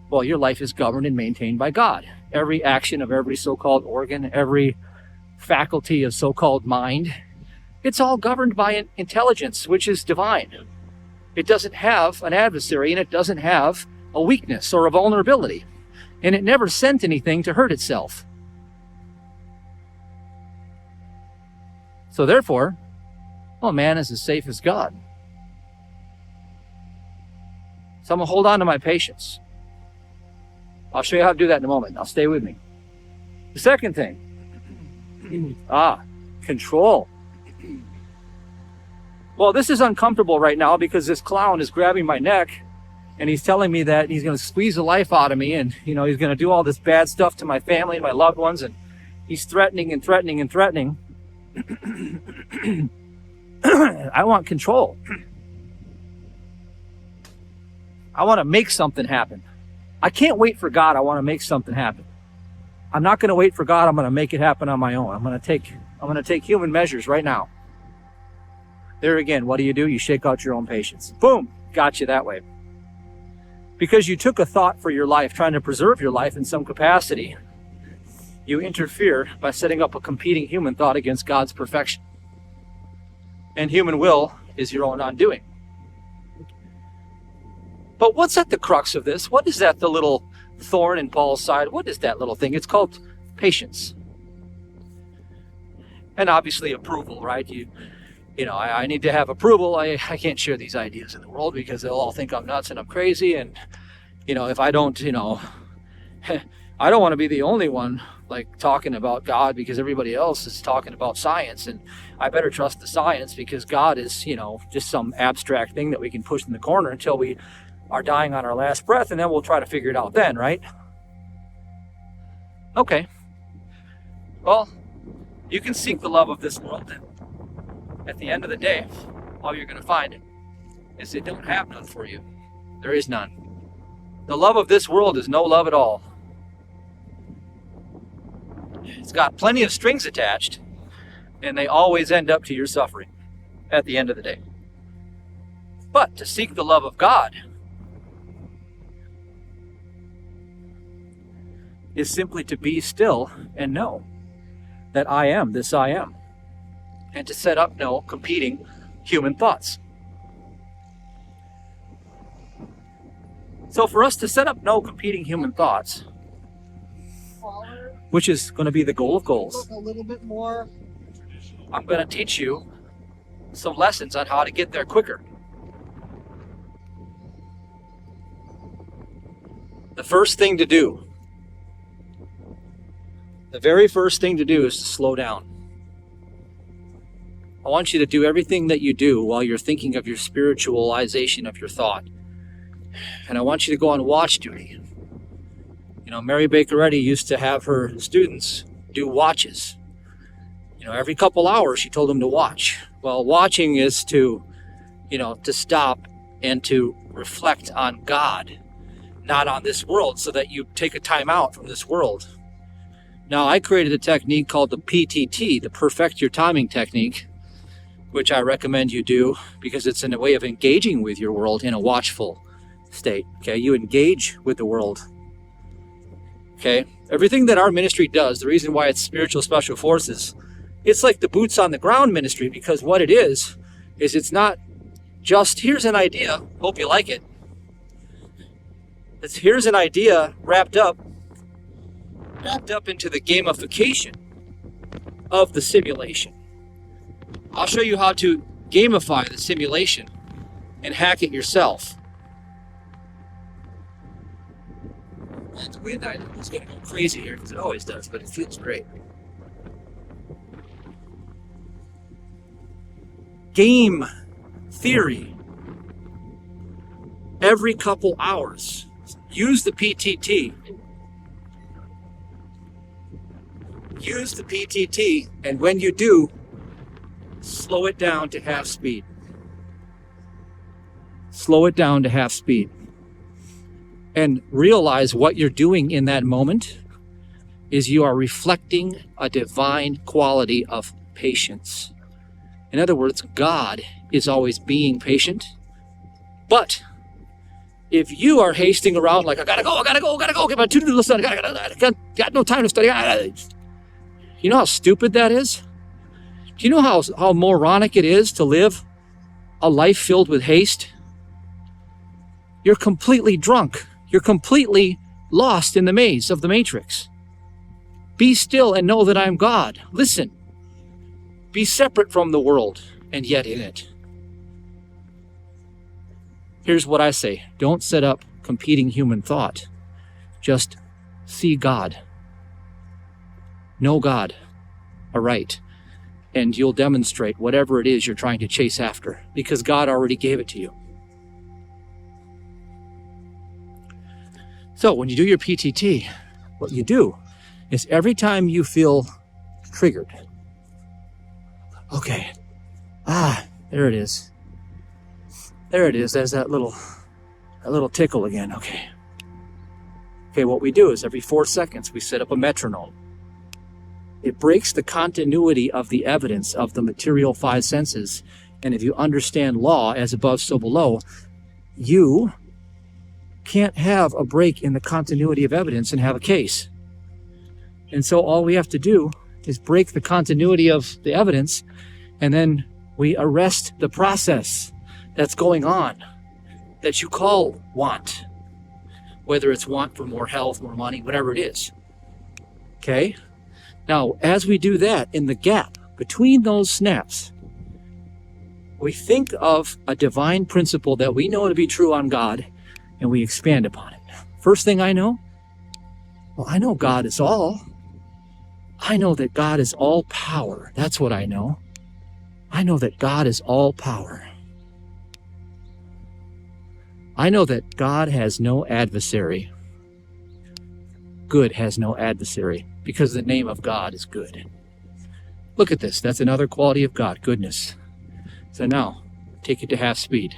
well, your life is governed and maintained by God. Every action of every so-called organ, every faculty of so-called mind, it's all governed by an intelligence, which is divine. It doesn't have an adversary, and it doesn't have a weakness or a vulnerability. And it never sent anything to hurt itself. So therefore, well, man is as safe as God. So I'm going to hold on to my patience. I'll show you how to do that in a moment. Now stay with me. The second thing, control. Well, this is uncomfortable right now because this clown is grabbing my neck and he's telling me that he's going to squeeze the life out of me and, he's going to do all this bad stuff to my family and my loved ones, and he's threatening and threatening and threatening. I want control. I want to make something happen. I can't wait for God. I want to make something happen. I'm not going to wait for God. I'm going to make it happen on my own. I'm going to take human measures right now. There again, what do? You shake out your own patience. Boom, got you that way. Because you took a thought for your life, trying to preserve your life in some capacity, you interfere by setting up a competing human thought against God's perfection. And human will is your own undoing. But what's at the crux of this? What is that, the little thorn in Paul's side? What is that little thing? It's called patience. And obviously approval, right? I need to have approval. I can't share these ideas in the world because they'll all think I'm nuts and I'm crazy. And, if I don't, I don't want to be the only one talking about God because everybody else is talking about science. And I better trust the science because God is, just some abstract thing that we can push in the corner until we are dying on our last breath. And then we'll try to figure it out then, right? Okay. Well, you can seek the love of this world, and at the end of the day, all you're going to find is they don't have none for you. There is none. The love of this world is no love at all. It's got plenty of strings attached, and they always end up to your suffering at the end of the day. But to seek the love of God is simply to be still and know that I am this I am, and to set up no competing human thoughts. So for us to set up no competing human thoughts, which is going to be the goal of goals, A little bit more. I'm going to teach you some lessons on how to get there quicker. The first thing to do the very first thing to do is to slow down. I want you to do everything that you do while you're thinking of your spiritualization of your thought. And I want you to go on watch duty. You know, Mary Baker Eddy used to have her students do watches. You know, every couple hours she told them to watch. Well, watching is to, to stop and to reflect on God, not on this world, so that you take a time out from this world. Now, I created a technique called the PTT, the Perfect Your Timing Technique, which I recommend you do because it's in a way of engaging with your world in a watchful state. Okay, you engage with the world. Okay, everything that our ministry does, the reason why it's spiritual special forces, it's like the boots on the ground ministry, because what it is it's not just here's an idea, hope you like it. It's here's an idea wrapped up into the gamification of the simulation. I'll show you how to gamify the simulation and hack it yourself. And the wind I know is going to go crazy here because it always does, but it feels great. Game theory. Every couple hours, use the PTT. Use the PTT, and when you do, slow it down to half speed. Slow it down to half speed. And realize what you're doing in that moment is you are reflecting a divine quality of patience. In other words, God is always being patient. But if you are hasting around like, I gotta go, get my to-do list done, got no time to study. You know how stupid that is? Do you know how moronic it is to live a life filled with haste? You're completely drunk. You're completely lost in the maze of the matrix. Be still and know that I am God. Listen. Be separate from the world and yet in it. Here's what I say. Don't set up competing human thought. Just see God. Know God aright. And you'll demonstrate whatever it is you're trying to chase after, because God already gave it to you. So when you do your PTT, what you do is every time you feel triggered, okay, there it is. There it is. There's that little tickle again. Okay. Okay, what we do is every 4 seconds we set up a metronome. It breaks the continuity of the evidence of the material five senses. And if you understand law as above, so below, you can't have a break in the continuity of evidence and have a case. And so all we have to do is break the continuity of the evidence, and then we arrest the process that's going on that you call want, whether it's want for more health, more money, whatever it is. Okay? Now, as we do that, in the gap between those snaps, we think of a divine principle that we know to be true on God, and we expand upon it. First thing I know, well, I know God is all. I know that God is all power. That's what I know. I know that God is all power. I know that God has no adversary. Good has no adversary, because the name of God is good. Look at this. That's another quality of God, goodness. So now, take it to half speed.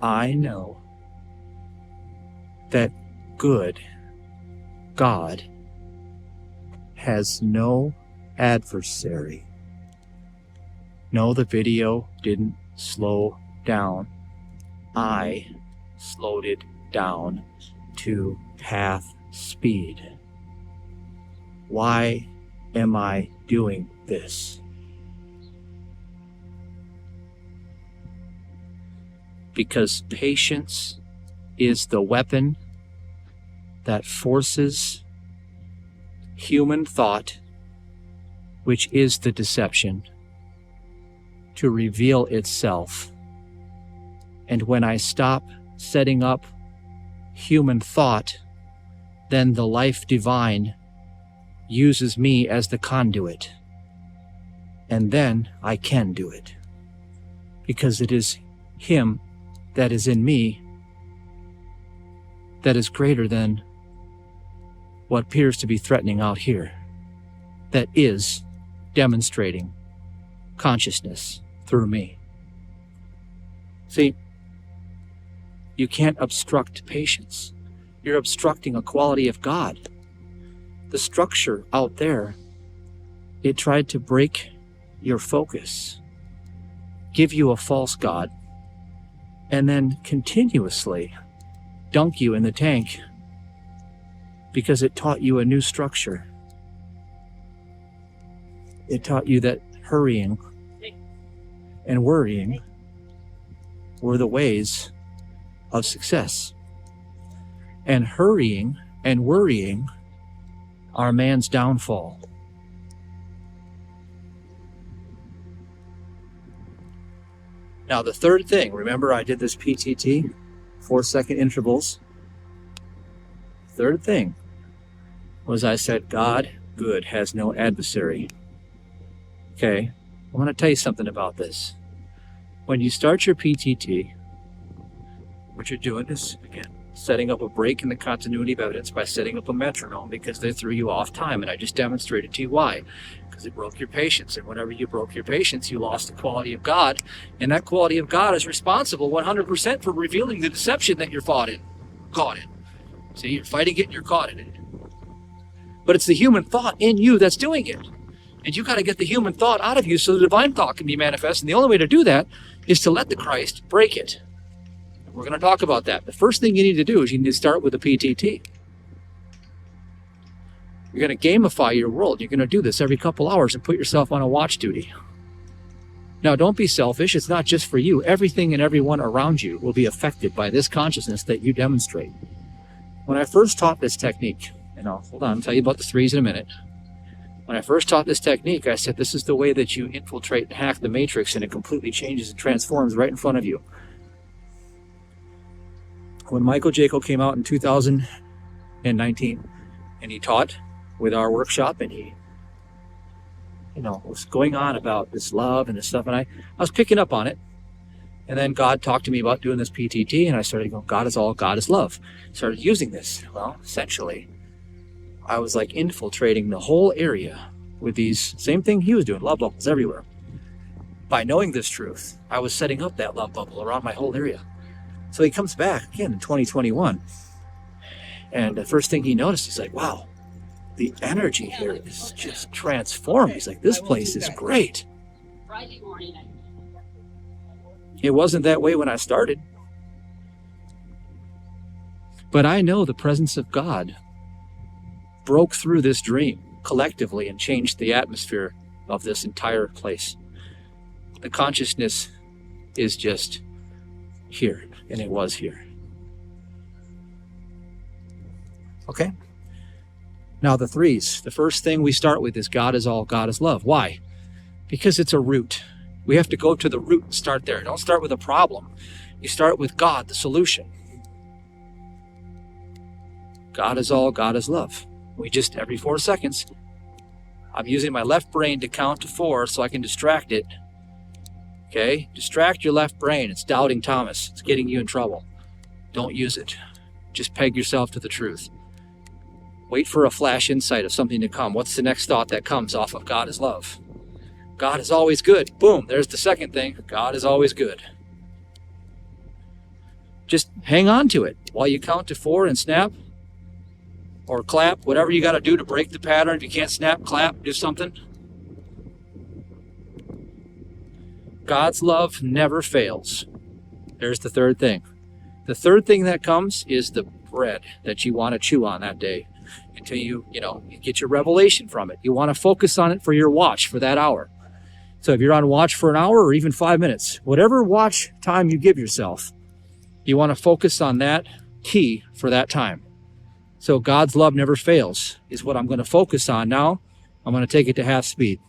I know that good God has no adversary. No, the video didn't slow down. I slowed it down to half speed. Why am I doing this? Because patience is the weapon that forces human thought, which is the deception, to reveal itself. And when I stop setting up human thought then the life divine uses me as the conduit. And then I can do it. Because it is Him that is in me that is greater than what appears to be threatening out here, that is demonstrating consciousness through me. See, you can't obstruct patience. You're obstructing a quality of God. The structure out there, it tried to break your focus, give you a false God, and then continuously dunk you in the tank because it taught you a new structure. It taught you that hurrying and worrying were the ways of success. And hurrying and worrying are man's downfall. Now, the third thing, remember I did this PTT, 4-second intervals. Third thing was I said, God, good, has no adversary. Okay, I want to tell you something about this. When you start your PTT, what you're doing is, again, setting up a break in the continuity of evidence by setting up a metronome because they threw you off time, and I just demonstrated to you why. Because it broke your patience, and whenever you broke your patience, you lost the quality of God, and that quality of God is responsible 100% for revealing the deception that you're caught in. See, you're fighting it and you're caught in it. But it's the human thought in you that's doing it. And you got to get the human thought out of you so the divine thought can be manifest. And the only way to do that is to let the Christ break it. We're going to talk about that. The first thing you need to do is you need to start with a PTT. You're going to gamify your world. You're going to do this every couple hours and put yourself on a watch duty. Now, don't be selfish. It's not just for you. Everything and everyone around you will be affected by this consciousness that you demonstrate. When I first taught this technique, hold on, I'll tell you about the threes in a minute. When I first taught this technique, I said this is the way that you infiltrate and hack the matrix, and it completely changes and transforms right in front of you. When Michael Jaco came out in 2019, and he taught with our workshop, and he was going on about this love and this stuff, and I was picking up on it. And then God talked to me about doing this PTT, and I started going, God is all, God is love. Started using this. Well, essentially, I was like infiltrating the whole area with these, same thing he was doing, love bubbles everywhere. By knowing this truth, I was setting up that love bubble around my whole area. So he comes back again in 2021. And the first thing he noticed, he's like, wow, the energy here is just transformed. He's like, this place is great. It wasn't that way when I started. But I know the presence of God broke through this dream collectively and changed the atmosphere of this entire place. The consciousness is just here, and it was here. Okay? Now the threes. The first thing we start with is God is all, God is love. Why? Because it's a root. We have to go to the root and start there. Don't start with a problem. You start with God, the solution. God is all, God is love. We just, every 4 seconds, I'm using my left brain to count to 4 so I can distract it. Okay? Distract your left brain. It's doubting Thomas. It's getting you in trouble. Don't use it. Just peg yourself to the truth. Wait for a flash insight of something to come. What's the next thought that comes off of God is love? God is always good. Boom, there's the second thing. God is always good. Just hang on to it while you count to 4 and snap or clap, whatever you got to do to break the pattern. If you can't snap, clap, do something. God's love never fails. There's the third thing. The third thing that comes is the bread that you want to chew on that day until you get your revelation from it. You want to focus on it for your watch for that hour. So if you're on watch for an hour or even 5 minutes, whatever watch time you give yourself, you want to focus on that key for that time. So God's love never fails is what I'm going to focus on now. I'm going to take it to half speed.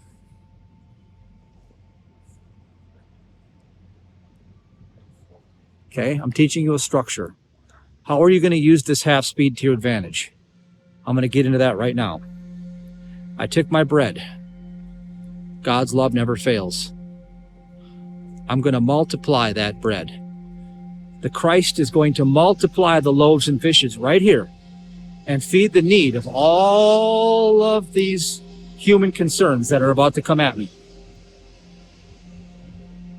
Okay, I'm teaching you a structure. How are you going to use this half speed to your advantage? I'm going to get into that right now. I took my bread. God's love never fails. I'm going to multiply that bread. The Christ is going to multiply the loaves and fishes right here and feed the need of all of these human concerns that are about to come at me.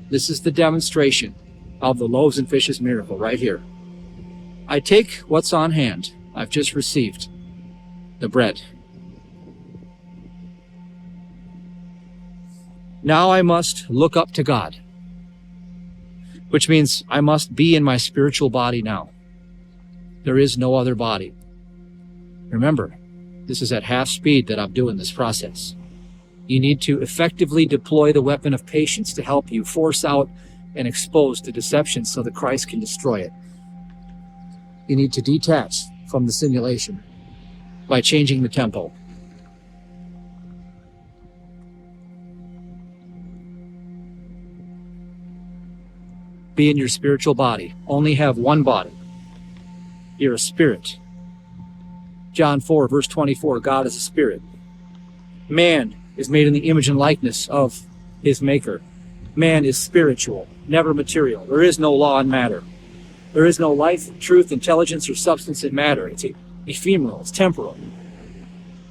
This is the demonstration of the loaves and fishes miracle right here. I take what's on hand. I've just received the bread. Now I must look up to God, which means I must be in my spiritual body now. There is no other body. Remember, this is at half speed that I'm doing this process. You need to effectively deploy the weapon of patience to help you force out and expose the deception so that Christ can destroy it. You need to detach from the simulation by changing the tempo. Be in your spiritual body. Only have one body. You're a spirit. John 4, verse 24, God is a spirit. Man is made in the image and likeness of his maker. Man is spiritual, never material. There is no law in matter. There is no life, truth, intelligence, or substance in matter. It's ephemeral, it's temporal.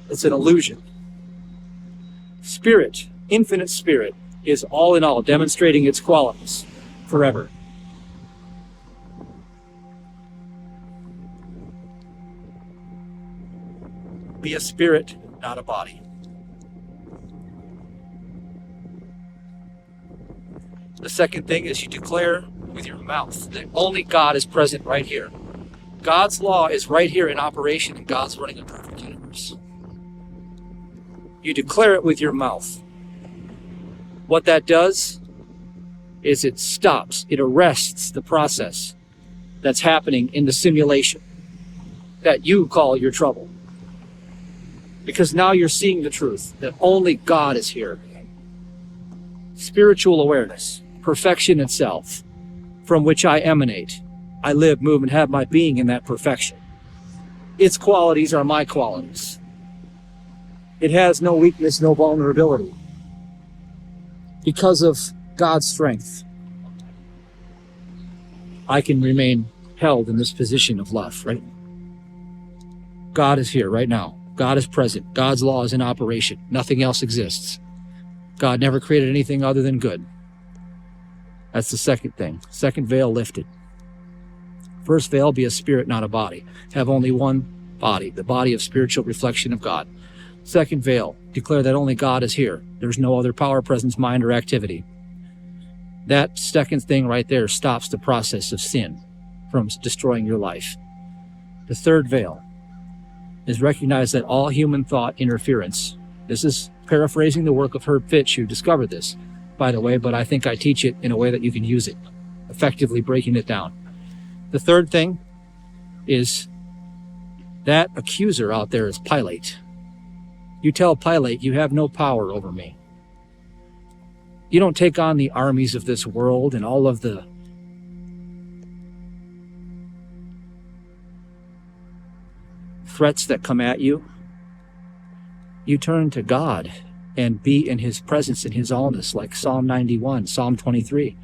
It's an illusion. Spirit, infinite spirit, is all in all, demonstrating its qualities forever. Be a spirit, not a body. The second thing is you declare with your mouth that only God is present right here. God's law is right here in operation, and God's running a perfect universe. You declare it with your mouth. What that does is it stops, it arrests the process that's happening in the simulation that you call your trouble. Because now you're seeing the truth, that only God is here. Spiritual awareness, perfection itself, from which I emanate. I live, move, and have my being in that perfection. Its qualities are my qualities. It has no weakness, no vulnerability. Because of God's strength, I can remain held in this position of love, right? God is here right now. God is present. God's law is in operation. Nothing else exists. God never created anything other than good. That's the second thing. Second veil lifted. First veil, be a spirit, not a body. Have only one body, the body of spiritual reflection of God. Second veil, declare that only God is here. There's no other power, presence, mind, or activity. That second thing right there stops the process of sin from destroying your life. The third veil is recognize that all human thought interference. This is paraphrasing the work of Herb Fitch, who discovered this, by the way, but I think I teach it in a way that you can use it, effectively breaking it down. The third thing is that accuser out there is Pilate. You tell Pilate, you have no power over me. You don't take on the armies of this world and all of the threats that come at you. You turn to God and be in his presence, in his allness, like Psalm 91, Psalm 23.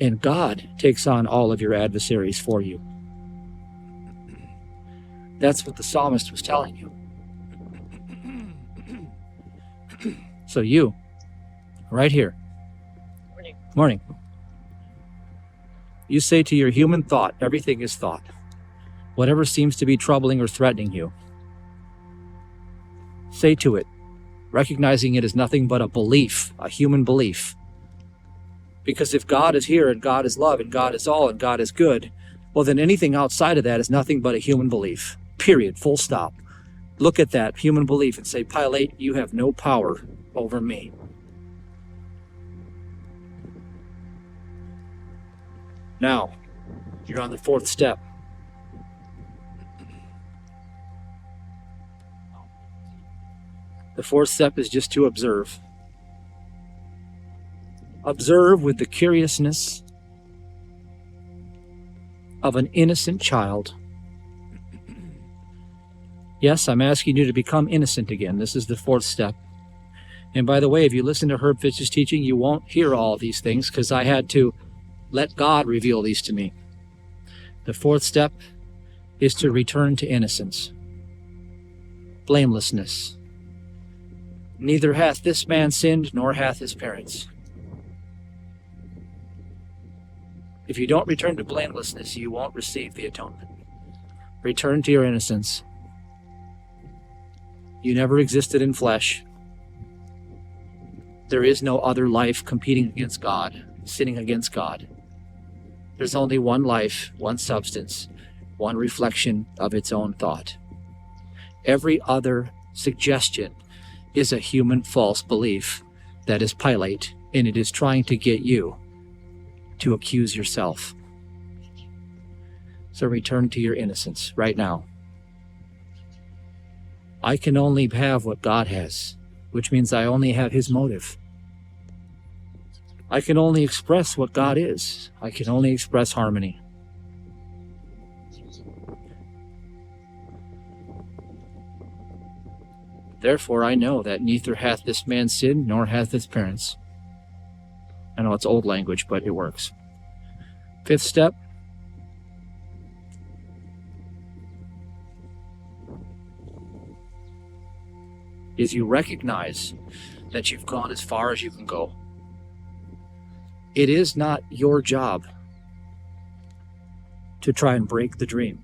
And God takes on all of your adversaries for you. That's what the psalmist was telling you. So you, right here, morning. You say to your human thought, everything is thought. Whatever seems to be troubling or threatening you, say to it, recognizing it as nothing but a belief, a human belief. Because if God is here and God is love and God is all and God is good, well, then anything outside of that is nothing but a human belief. Period. Full stop. Look at that human belief and say, Pilate, you have no power over me. Now, you're on the fourth step. The fourth step is just to observe. Observe with the curiousness of an innocent child Yes, I'm asking you to become innocent again. This is the fourth step. And by the way, if you listen to Herb Fitch's teaching, you won't hear all these things because I had to let God reveal these to me. The fourth step is to return to innocence, blamelessness. Neither hath this man sinned, nor hath his parents. If you don't return to blamelessness, you won't receive the atonement. Return to your innocence. You never existed in flesh. There is no other life competing against God, sinning against God. There's only one life, one substance, one reflection of its own thought. Every other suggestion is a human false belief that is Pilate, and it is trying to get you to accuse yourself. So return to your innocence right now. I can only have what God has, which means I only have his motive. I can only express what God is. I can only express harmony. Therefore, I know that neither hath this man sinned, nor hath his parents. I know it's old language, but it works. Fifth step. Is you recognize that you've gone as far as you can go. It is not your job to try and break the dream.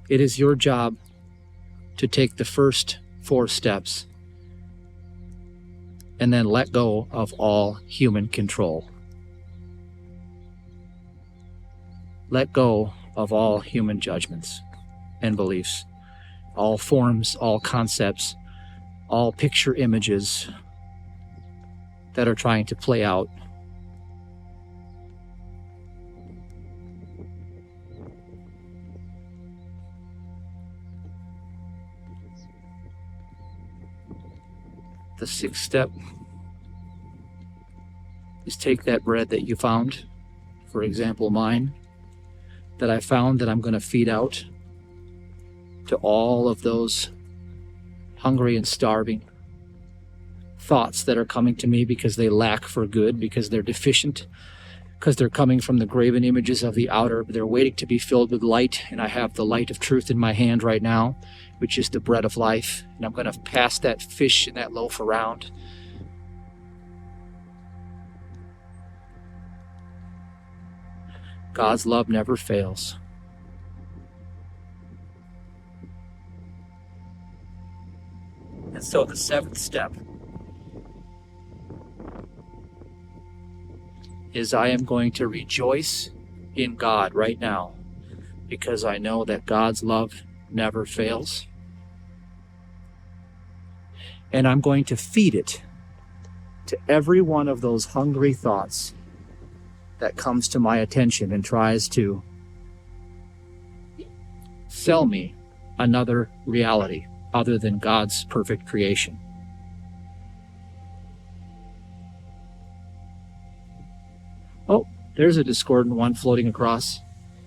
It is your job to take the first 4 steps and then let go of all human control. Let go of all human judgments and beliefs, all forms, all concepts, all picture images that are trying to play out. The 6th step is take that bread that you found, for example mine, that I found that I'm going to feed out to all of those hungry and starving thoughts that are coming to me because they lack for good, because they're deficient, because they're coming from the graven images of the outer. They're waiting to be filled with light, and I have the light of truth in my hand right now, which is the bread of life, and I'm going to pass that fish and that loaf around. God's love never fails. And so the 7th step is I am going to rejoice in God right now because I know that God's love never fails. And I'm going to feed it to every one of those hungry thoughts that comes to my attention and tries to sell me another reality other than God's perfect creation. Oh, there's a discordant one floating across.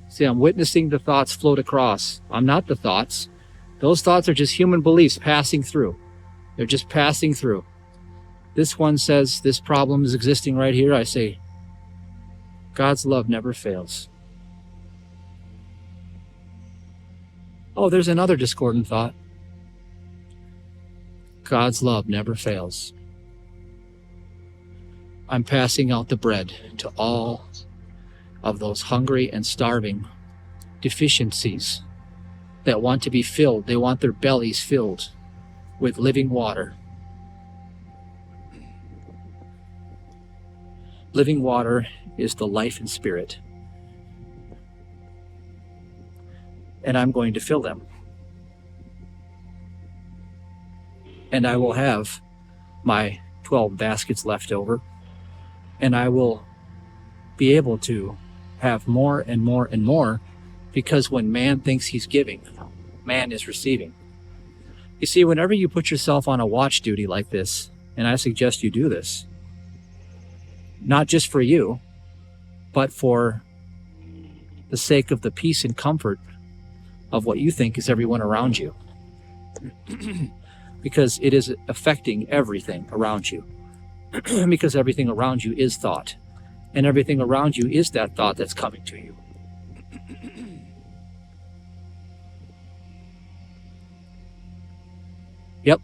See, I'm witnessing the thoughts float across. I'm not the thoughts. Those thoughts are just human beliefs passing through. They're just passing through. This one says this problem is existing right here. I say, God's love never fails. Oh, there's another discordant thought. God's love never fails. I'm passing out the bread to all of those hungry and starving deficiencies that want to be filled. They want their bellies filled with living water. Living water is the life and spirit. And I'm going to fill them. And I will have my 12 baskets left over, and I will be able to have more and more and more, because when man thinks he's giving, man is receiving. You see, whenever you put yourself on a watch duty like this, and I suggest you do this, not just for you, but for the sake of the peace and comfort of what you think is everyone around you. Because it is affecting everything around you. Because everything around you is thought. And everything around you is that thought that's coming to you. Yep.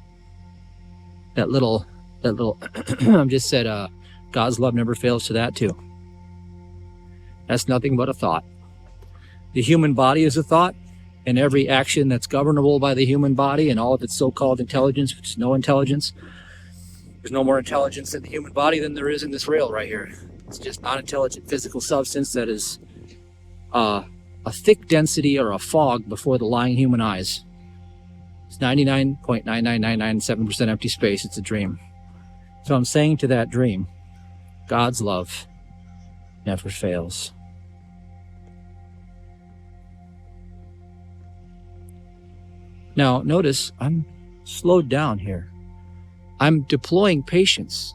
That little I just said, God's love never fails to that too. That's nothing but a thought. The human body is a thought, and every action that's governable by the human body and all of its so-called intelligence, which is no intelligence. There's no more intelligence in the human body than there is in this rail right here. It's just non-intelligent physical substance that is a thick density or a fog before the lying human eyes. It's 99.99997% empty space. It's a dream. So I'm saying to that dream, God's love never fails. Now, notice I'm slowed down here. I'm deploying patience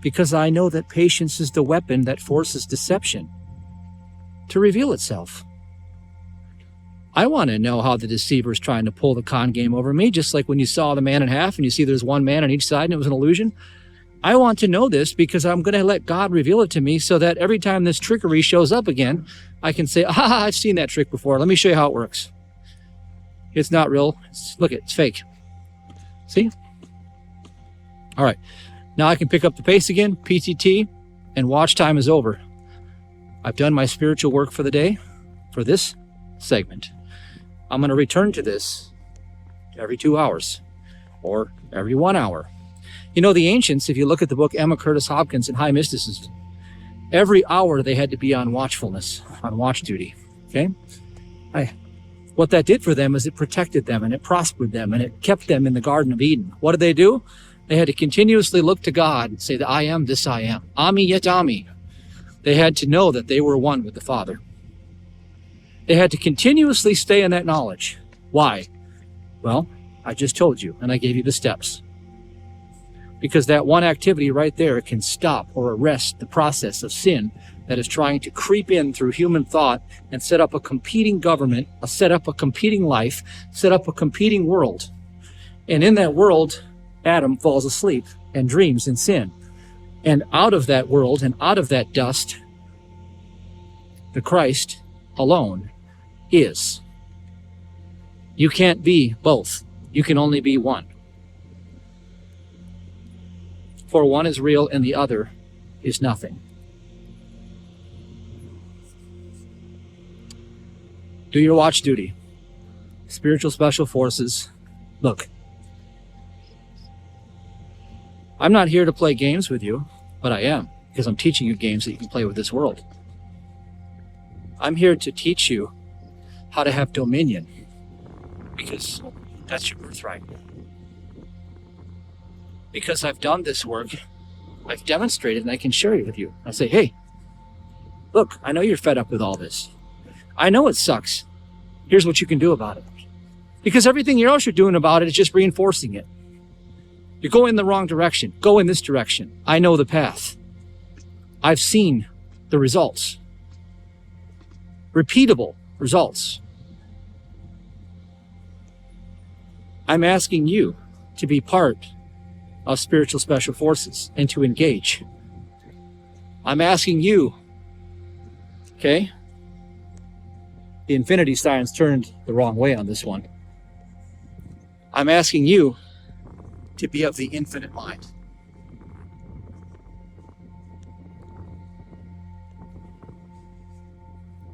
because I know that patience is the weapon that forces deception to reveal itself. I want to know how the deceiver is trying to pull the con game over me, just like when you saw the man in half and you see there's one man on each side and it was an illusion. I want to know this because I'm going to let God reveal it to me so that every time this trickery shows up again, I can say, I've seen that trick before. Let me show you how it works. It's not real. Look, it's fake. See? All right. Now I can pick up the pace again, PTT, and watch time is over. I've done my spiritual work for the day, for this segment. I'm going to return to this every 2 hours or every 1 hour. You know, the ancients, if you look at the book Emma Curtis Hopkins and High Mysticism, every hour they had to be on watchfulness, on watch duty. Okay? What that did for them is it protected them and it prospered them and it kept them in the Garden of Eden. What did they do? They had to continuously look to God and say that I am this I am. Ami yet Ami. They had to know that they were one with the Father. They had to continuously stay in that knowledge. Why? Well, I just told you and I gave you the steps. Because that one activity right there can stop or arrest the process of sin that is trying to creep in through human thought and set up a competing government, set up a competing life, set up a competing world. And in that world, Adam falls asleep and dreams in sin. And out of that world and out of that dust, the Christ alone is. You can't be both. You can only be one. For one is real and the other is nothing. Do your watch duty. Spiritual special forces. Look, I'm not here to play games with you, but I am, because I'm teaching you games that you can play with this world. I'm here to teach you how to have dominion, because that's your birthright. Because I've done this work, I've demonstrated, and I can share it with you. I say, hey, look, I know you're fed up with all this. I know it sucks. Here's what you can do about it. Because everything else you're doing about it is just reinforcing it. You're going in the wrong direction. Go in this direction. I know the path. I've seen the results. Repeatable results. I'm asking you to be part of spiritual special forces and to engage. I'm asking you, okay? The infinity signs turned the wrong way on this one. I'm asking you to be of the infinite mind.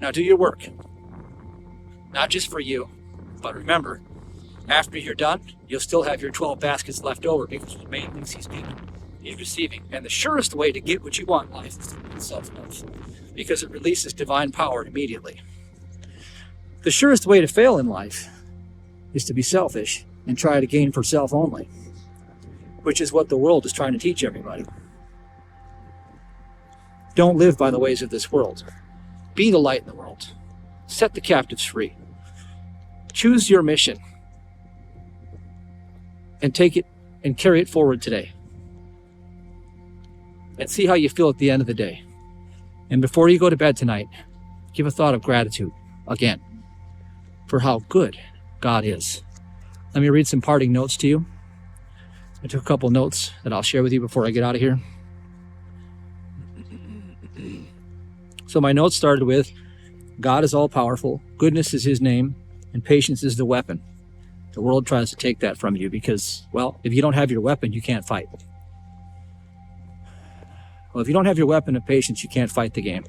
Now do your work. Not just for you, but remember, after you're done, you'll still have your 12 baskets left over because the main things he's giving, he's receiving. And the surest way to get what you want in life is to be self-love, because it releases divine power immediately. The surest way to fail in life is to be selfish and try to gain for self only, which is what the world is trying to teach everybody. Don't live by the ways of this world. Be the light in the world. Set the captives free. Choose your mission and take it and carry it forward today. And see how you feel at the end of the day. And before you go to bed tonight, give a thought of gratitude again. for how good God is. Let me read some parting notes to you. I took a couple notes that I'll share with you before I get out of here. So my notes started with, God is all-powerful, goodness is his name, and patience is the weapon. The world tries to take that from you because, well, if you don't have your weapon, you can't fight. Well, if you don't have your weapon of patience, you can't fight the game.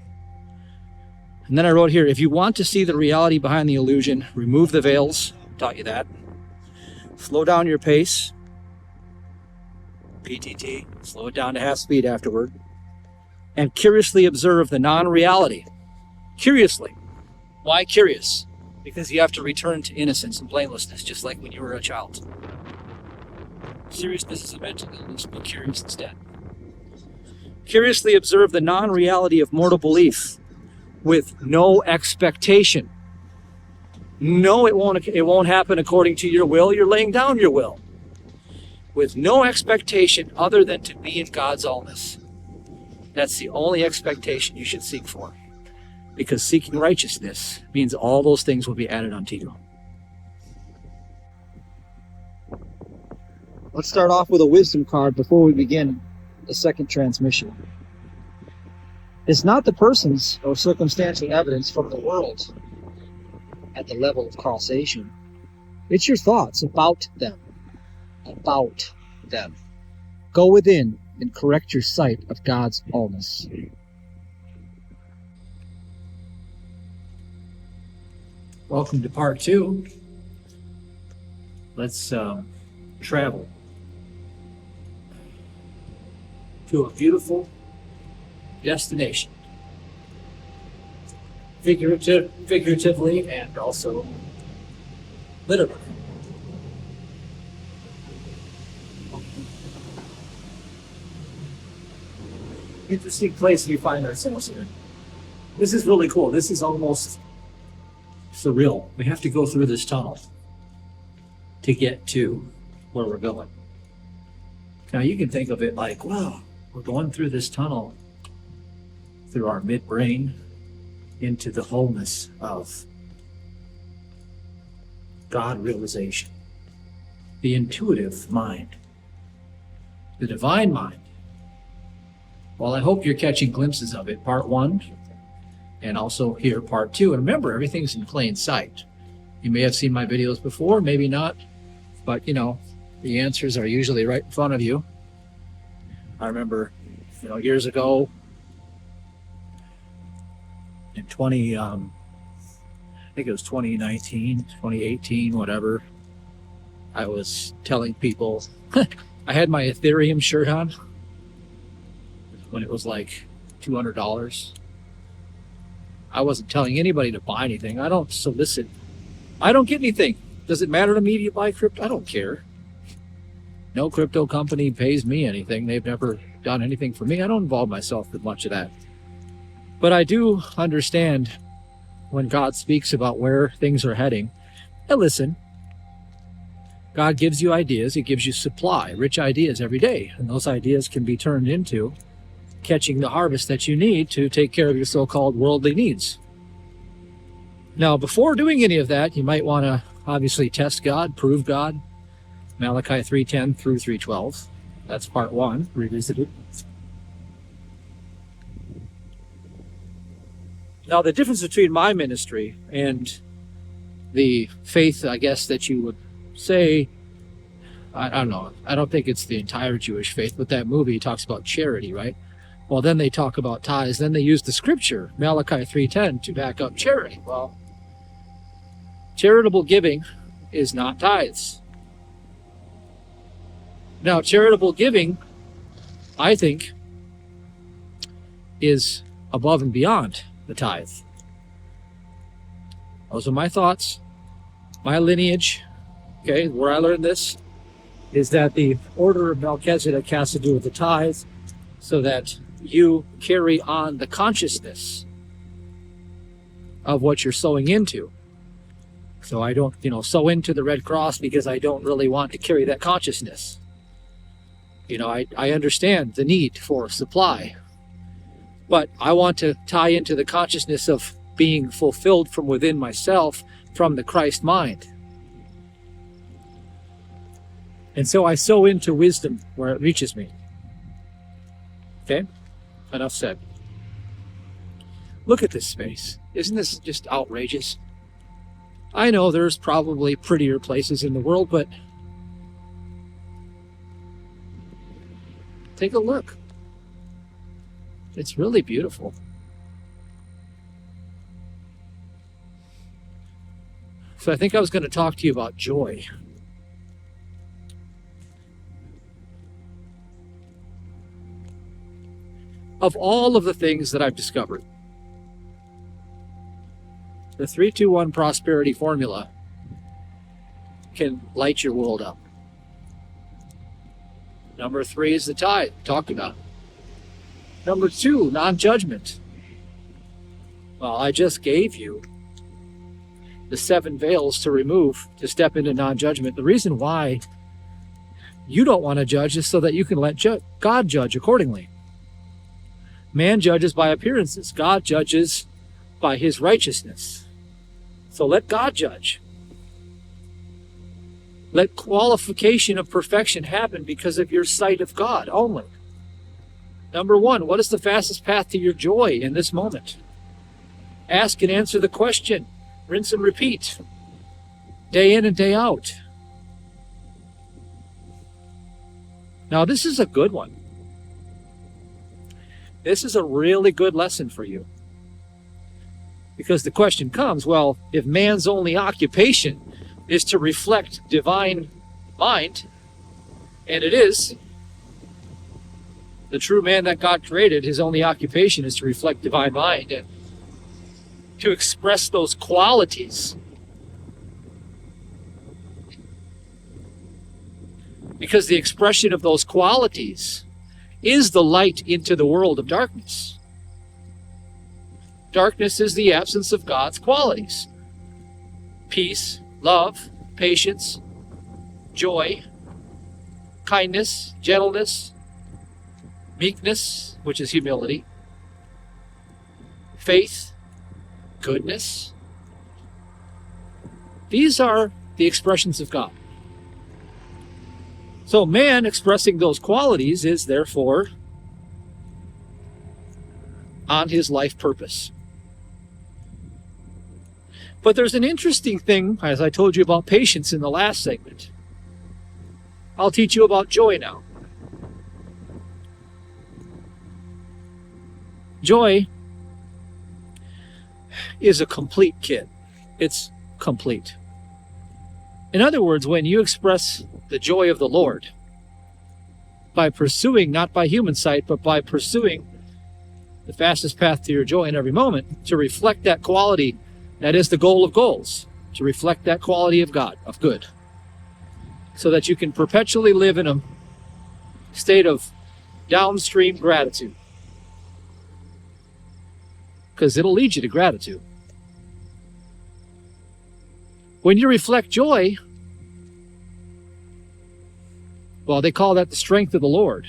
And then I wrote here, if you want to see the reality behind the illusion, remove the veils. Taught you that. Slow down your pace. PTT. Slow it down to half speed afterward. And curiously observe the non-reality. Curiously. Why curious? Because you have to return to innocence and blamelessness, just like when you were a child. Seriousness is a mental illness, be curious instead. Curiously observe the non-reality of mortal belief with no expectation. No, it won't happen according to your will. You're laying down your will. With no expectation other than to be in God's allness. That's the only expectation you should seek for. Because seeking righteousness means all those things will be added unto you. Let's start off with a wisdom card before we begin the second transmission. It's not the persons or circumstantial evidence from the world at the level of causation. It's your thoughts about them. About them. Go within and correct your sight of God's allness. Welcome to part 2. Let's travel to a beautiful destination. Figuratively and also literally. Interesting place we find ourselves here. This is really cool. This is almost surreal. We have to go through this tunnel to get to where we're going. Now you can think of it like, wow, we're going through this tunnel through our midbrain into the wholeness of God realization, the intuitive mind, the divine mind. Well, I hope you're catching glimpses of it, part 1, and also here, part 2. And remember, everything's in plain sight. You may have seen my videos before, maybe not, but you know, the answers are usually right in front of you. I remember, years ago, in I think it was 2019, 2018, whatever, I was telling people, I had my Ethereum shirt on when it was like $200. I wasn't telling anybody to buy anything. I don't solicit. I don't get anything. Does it matter to me to buy crypto? I don't care. No crypto company pays me anything. They've never done anything for me. I don't involve myself with much of that. But I do understand when God speaks about where things are heading. And listen, God gives you ideas. He gives you supply, rich ideas every day. And those ideas can be turned into catching the harvest that you need to take care of your so-called worldly needs. Now, before doing any of that, you might want to obviously test God, prove God. Malachi 3:10 through 3:12. That's part 1, revisited. Now, the difference between my ministry and the faith, I guess, that you would say, I don't know, I don't think it's the entire Jewish faith, but that movie talks about charity, right? Well, then they talk about tithes. Then they use the scripture, Malachi 3:10, to back up charity. Well, charitable giving is not tithes. Now, charitable giving, I think, is above and beyond the tithe. Those are my thoughts, my lineage. Okay, where I learned this is that the order of Melchizedek has to do with the tithe, so that you carry on the consciousness of what you're sowing into. So I don't, sow into the Red Cross because I don't really want to carry that consciousness. I understand the need for supply, but I want to tie into the consciousness of being fulfilled from within myself from the Christ mind. And so I sow into wisdom where it reaches me. Okay? Enough said. Look at this space. Isn't this just outrageous? I know there's probably prettier places in the world, but take a look. It's really beautiful. So I think I was going to talk to you about joy. Of all of the things that I've discovered, the 3-2-1 prosperity formula can light your world up. Number 3 is the tithe, talked about. Number 2, non-judgment. Well, I just gave you the 7 veils to remove to step into non-judgment. The reason why you don't want to judge is so that you can let God judge accordingly. Man judges by appearances. God judges by his righteousness. So let God judge. Let qualification of perfection happen because of your sight of God only. Number 1, what is the fastest path to your joy in this moment? Ask and answer the question. Rinse and repeat. Day in and day out. Now, this is a good one. This is a really good lesson for you. Because the question comes, well, if man's only occupation is to reflect divine mind, and it is, the true man that God created, his only occupation is to reflect divine mind and to express those qualities. Because the expression of those qualities is the light into the world of darkness. Darkness is the absence of God's qualities. Peace, love, patience, joy, kindness, gentleness, meekness, which is humility, faith, goodness. These are the expressions of God. So man expressing those qualities is therefore on his life purpose. But there's an interesting thing, as I told you about patience in the last segment. I'll teach you about joy now. Joy is a complete kit. It's complete. In other words, when you express the joy of the Lord by pursuing, not by human sight, but by pursuing the fastest path to your joy in every moment, to reflect that quality that is the goal of goals, to reflect that quality of God, of good, so that you can perpetually live in a state of downstream gratitude. Because it'll lead you to gratitude. When you reflect joy, well, they call that the strength of the Lord.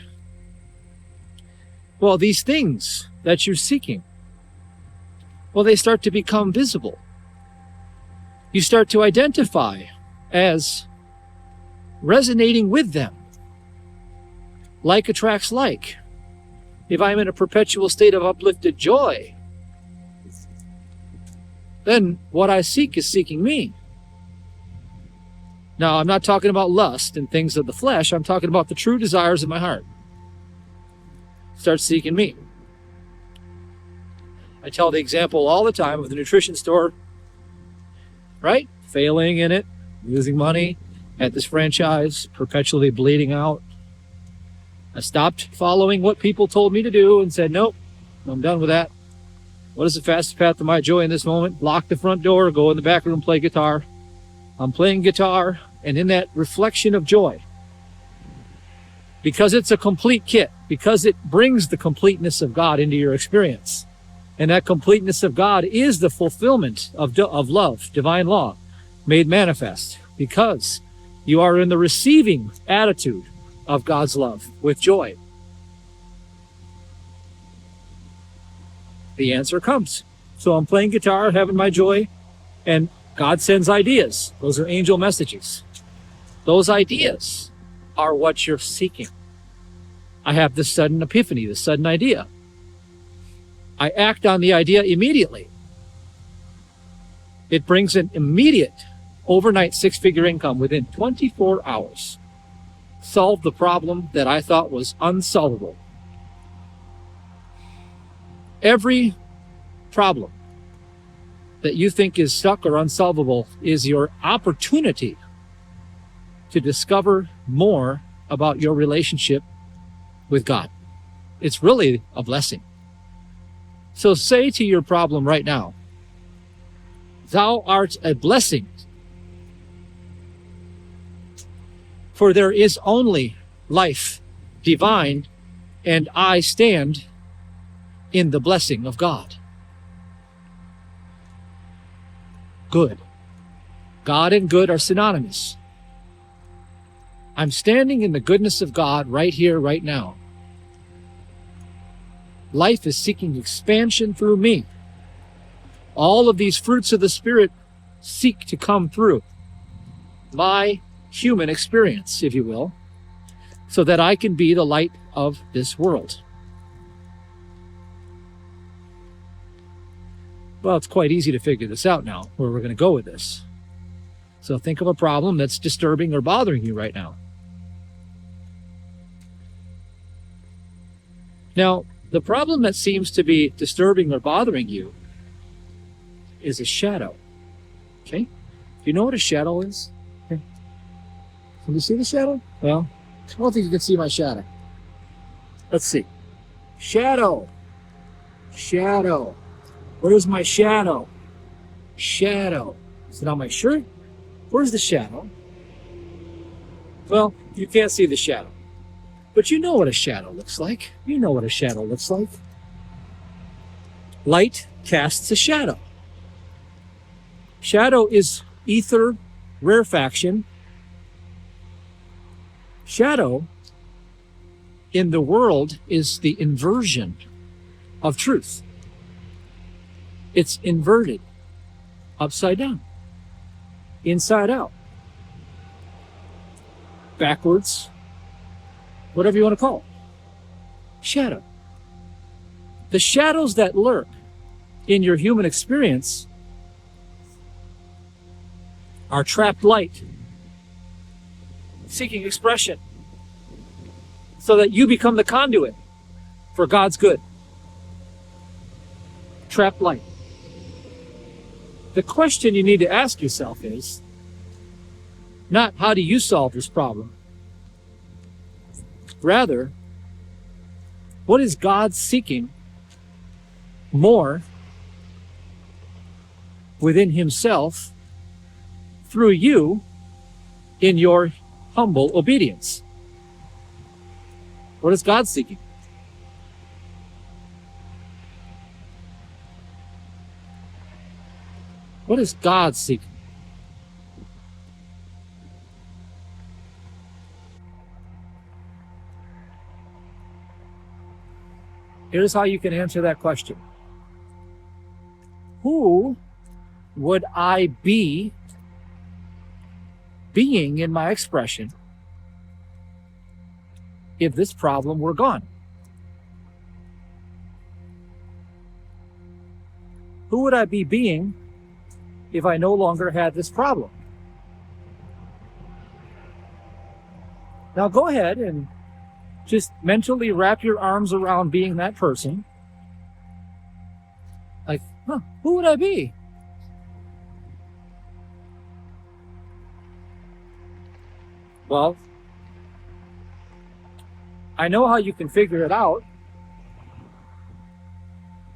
Well, these things that you're seeking, well, they start to become visible. You start to identify as resonating with them. Like attracts like. If I'm in a perpetual state of uplifted joy, then what I seek is seeking me. Now, I'm not talking about lust and things of the flesh. I'm talking about the true desires of my heart. Start seeking me. I tell the example all the time of the nutrition store, right? Failing in it, losing money at this franchise, perpetually bleeding out. I stopped following what people told me to do and said, nope, I'm done with that. What is the fastest path to my joy in this moment? Lock the front door, go in the back room, play guitar. I'm playing guitar, and in that reflection of joy, because it's a complete kit, because it brings the completeness of God into your experience. And that completeness of God is the fulfillment of love, divine law, made manifest, because you are in the receiving attitude of God's love with joy. The answer comes. So I'm playing guitar, having my joy, and God sends ideas. Those are angel messages. Those ideas are what you're seeking. I have this sudden epiphany, this sudden idea. I act on the idea immediately. It brings an immediate overnight six-figure income within 24 hours. Solve the problem that I thought was unsolvable. Every problem that you think is stuck or unsolvable is your opportunity to discover more about your relationship with God. It's really a blessing. So say to your problem right now, "Thou art a blessing, for there is only life divine, and I stand in the blessing of God." Good. God and good are synonymous. I'm standing in the goodness of God right here, right now. Life is seeking expansion through me. All of these fruits of the Spirit seek to come through my human experience, if you will, so that I can be the light of this world. Well, it's quite easy to figure this out now, where we're going to go with this. So think of a problem that's disturbing or bothering you right now. Now, the problem that seems to be disturbing or bothering you is a shadow. Okay? Do you know what a shadow is? Okay. Can you see the shadow? Well, I don't think you can see my shadow. Let's see. Shadow. Shadow. Where's my shadow? Shadow. Is it on my shirt? Where's the shadow? Well, you can't see the shadow. But you know what a shadow looks like. You know what a shadow looks like. Light casts a shadow. Shadow is ether, rarefaction. Shadow in the world is the inversion of truth. It's inverted, upside down, inside out, backwards, whatever you want to call it. Shadow. The shadows that lurk in your human experience are trapped light, seeking expression, so that you become the conduit for God's good. Trapped light. The question you need to ask yourself is not how do you solve this problem? Rather, what is God seeking more within himself through you in your humble obedience? What is God seeking? What is God seeking? Here's how you can answer that question. Who would I be being in my expression if this problem were gone? Who would I be being if I no longer had this problem? Now go ahead and just mentally wrap your arms around being that person. Like, who would I be? Well, I know how you can figure it out.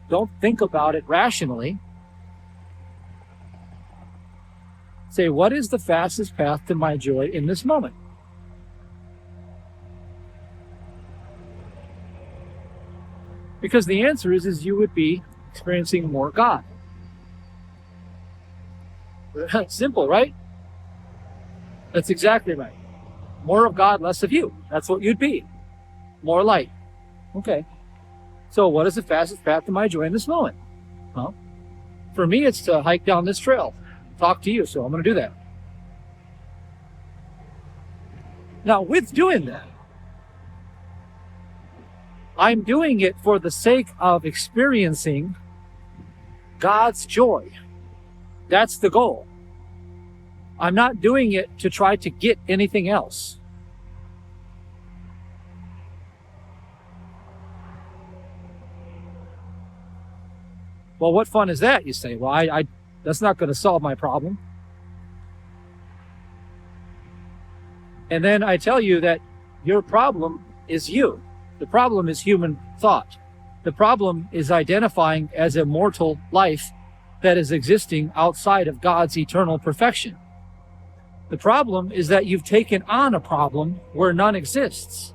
Don't think about it rationally. Say, what is the fastest path to my joy in this moment? Because the answer is you would be experiencing more God. Simple, right? That's exactly right. More of God, less of you. That's what you'd be. More light. Okay. So what is the fastest path to my joy in this moment? Well, for me, it's to hike down this trail. talk to you, so I'm going to do that. Now, with doing that, I'm doing it for the sake of experiencing God's joy. That's the goal. I'm not doing it to try to get anything else. Well, what fun is that, you say? Well, I that's not going to solve my problem. And then I tell you that your problem is you. The problem is human thought. The problem is identifying as a mortal life that is existing outside of God's eternal perfection. The problem is that you've taken on a problem where none exists.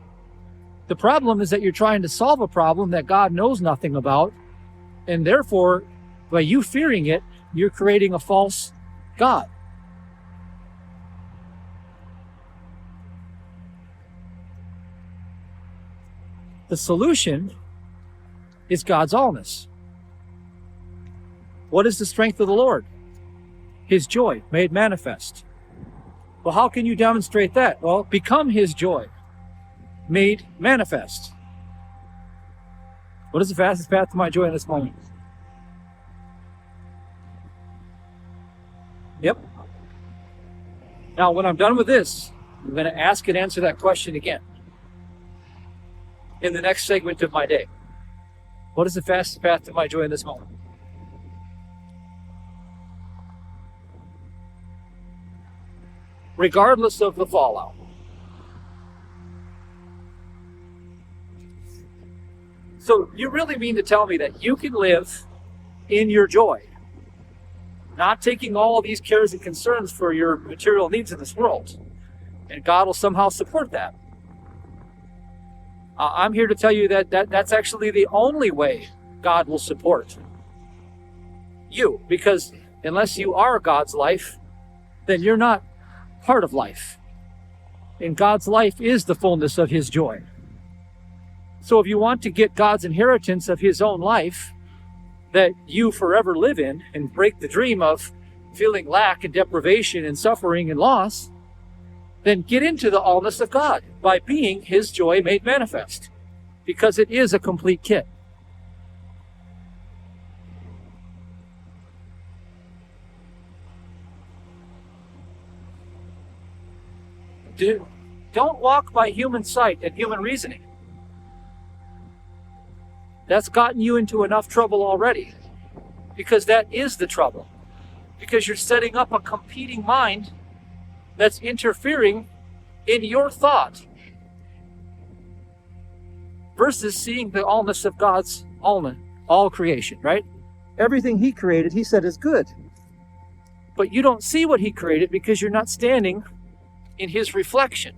The problem is that you're trying to solve a problem that God knows nothing about, and therefore, by you fearing it, you're creating a false God. The solution is God's allness. What is the strength of the Lord? His joy made manifest. Well, how can you demonstrate that? Well, become His joy made manifest. What is the fastest path to my joy in this moment? Yep. Now, when I'm done with this, I'm going to ask and answer that question again in the next segment of my day. What is the fastest path to my joy in this moment? Regardless of the fallout. So you really mean to tell me that you can live in your joy, not taking all these cares and concerns for your material needs in this world, and God will somehow support that? I'm here to tell you that that's actually the only way God will support you, because unless you are God's life, then you're not part of life. And God's life is the fullness of His joy. So if you want to get God's inheritance of His own life that you forever live in and break the dream of feeling lack and deprivation and suffering and loss, then get into the allness of God by being His joy made manifest, because it is a complete kit. Don't walk by human sight and human reasoning. That's gotten you into enough trouble already, because that is the trouble. Because you're setting up a competing mind that's interfering in your thought versus seeing the allness of God's all creation, right? Everything He created, He said, is good. But you don't see what He created because you're not standing in His reflection.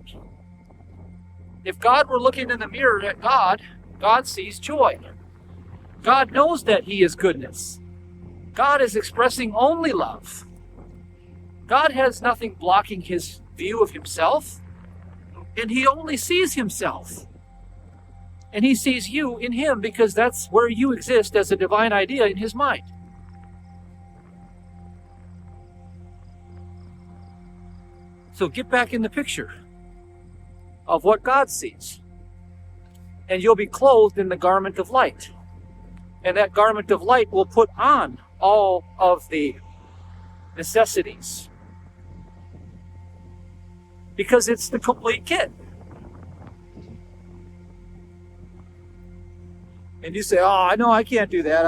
If God were looking in the mirror at God, God sees joy. God knows that He is goodness. God is expressing only love. God has nothing blocking His view of Himself, and He only sees Himself. And He sees you in Him, because that's where you exist as a divine idea in His mind. So get back in the picture of what God sees, and you'll be clothed in the garment of light. And that garment of light will put on all of the necessities, because it's the complete kit. And you say, oh, I know I can't do that.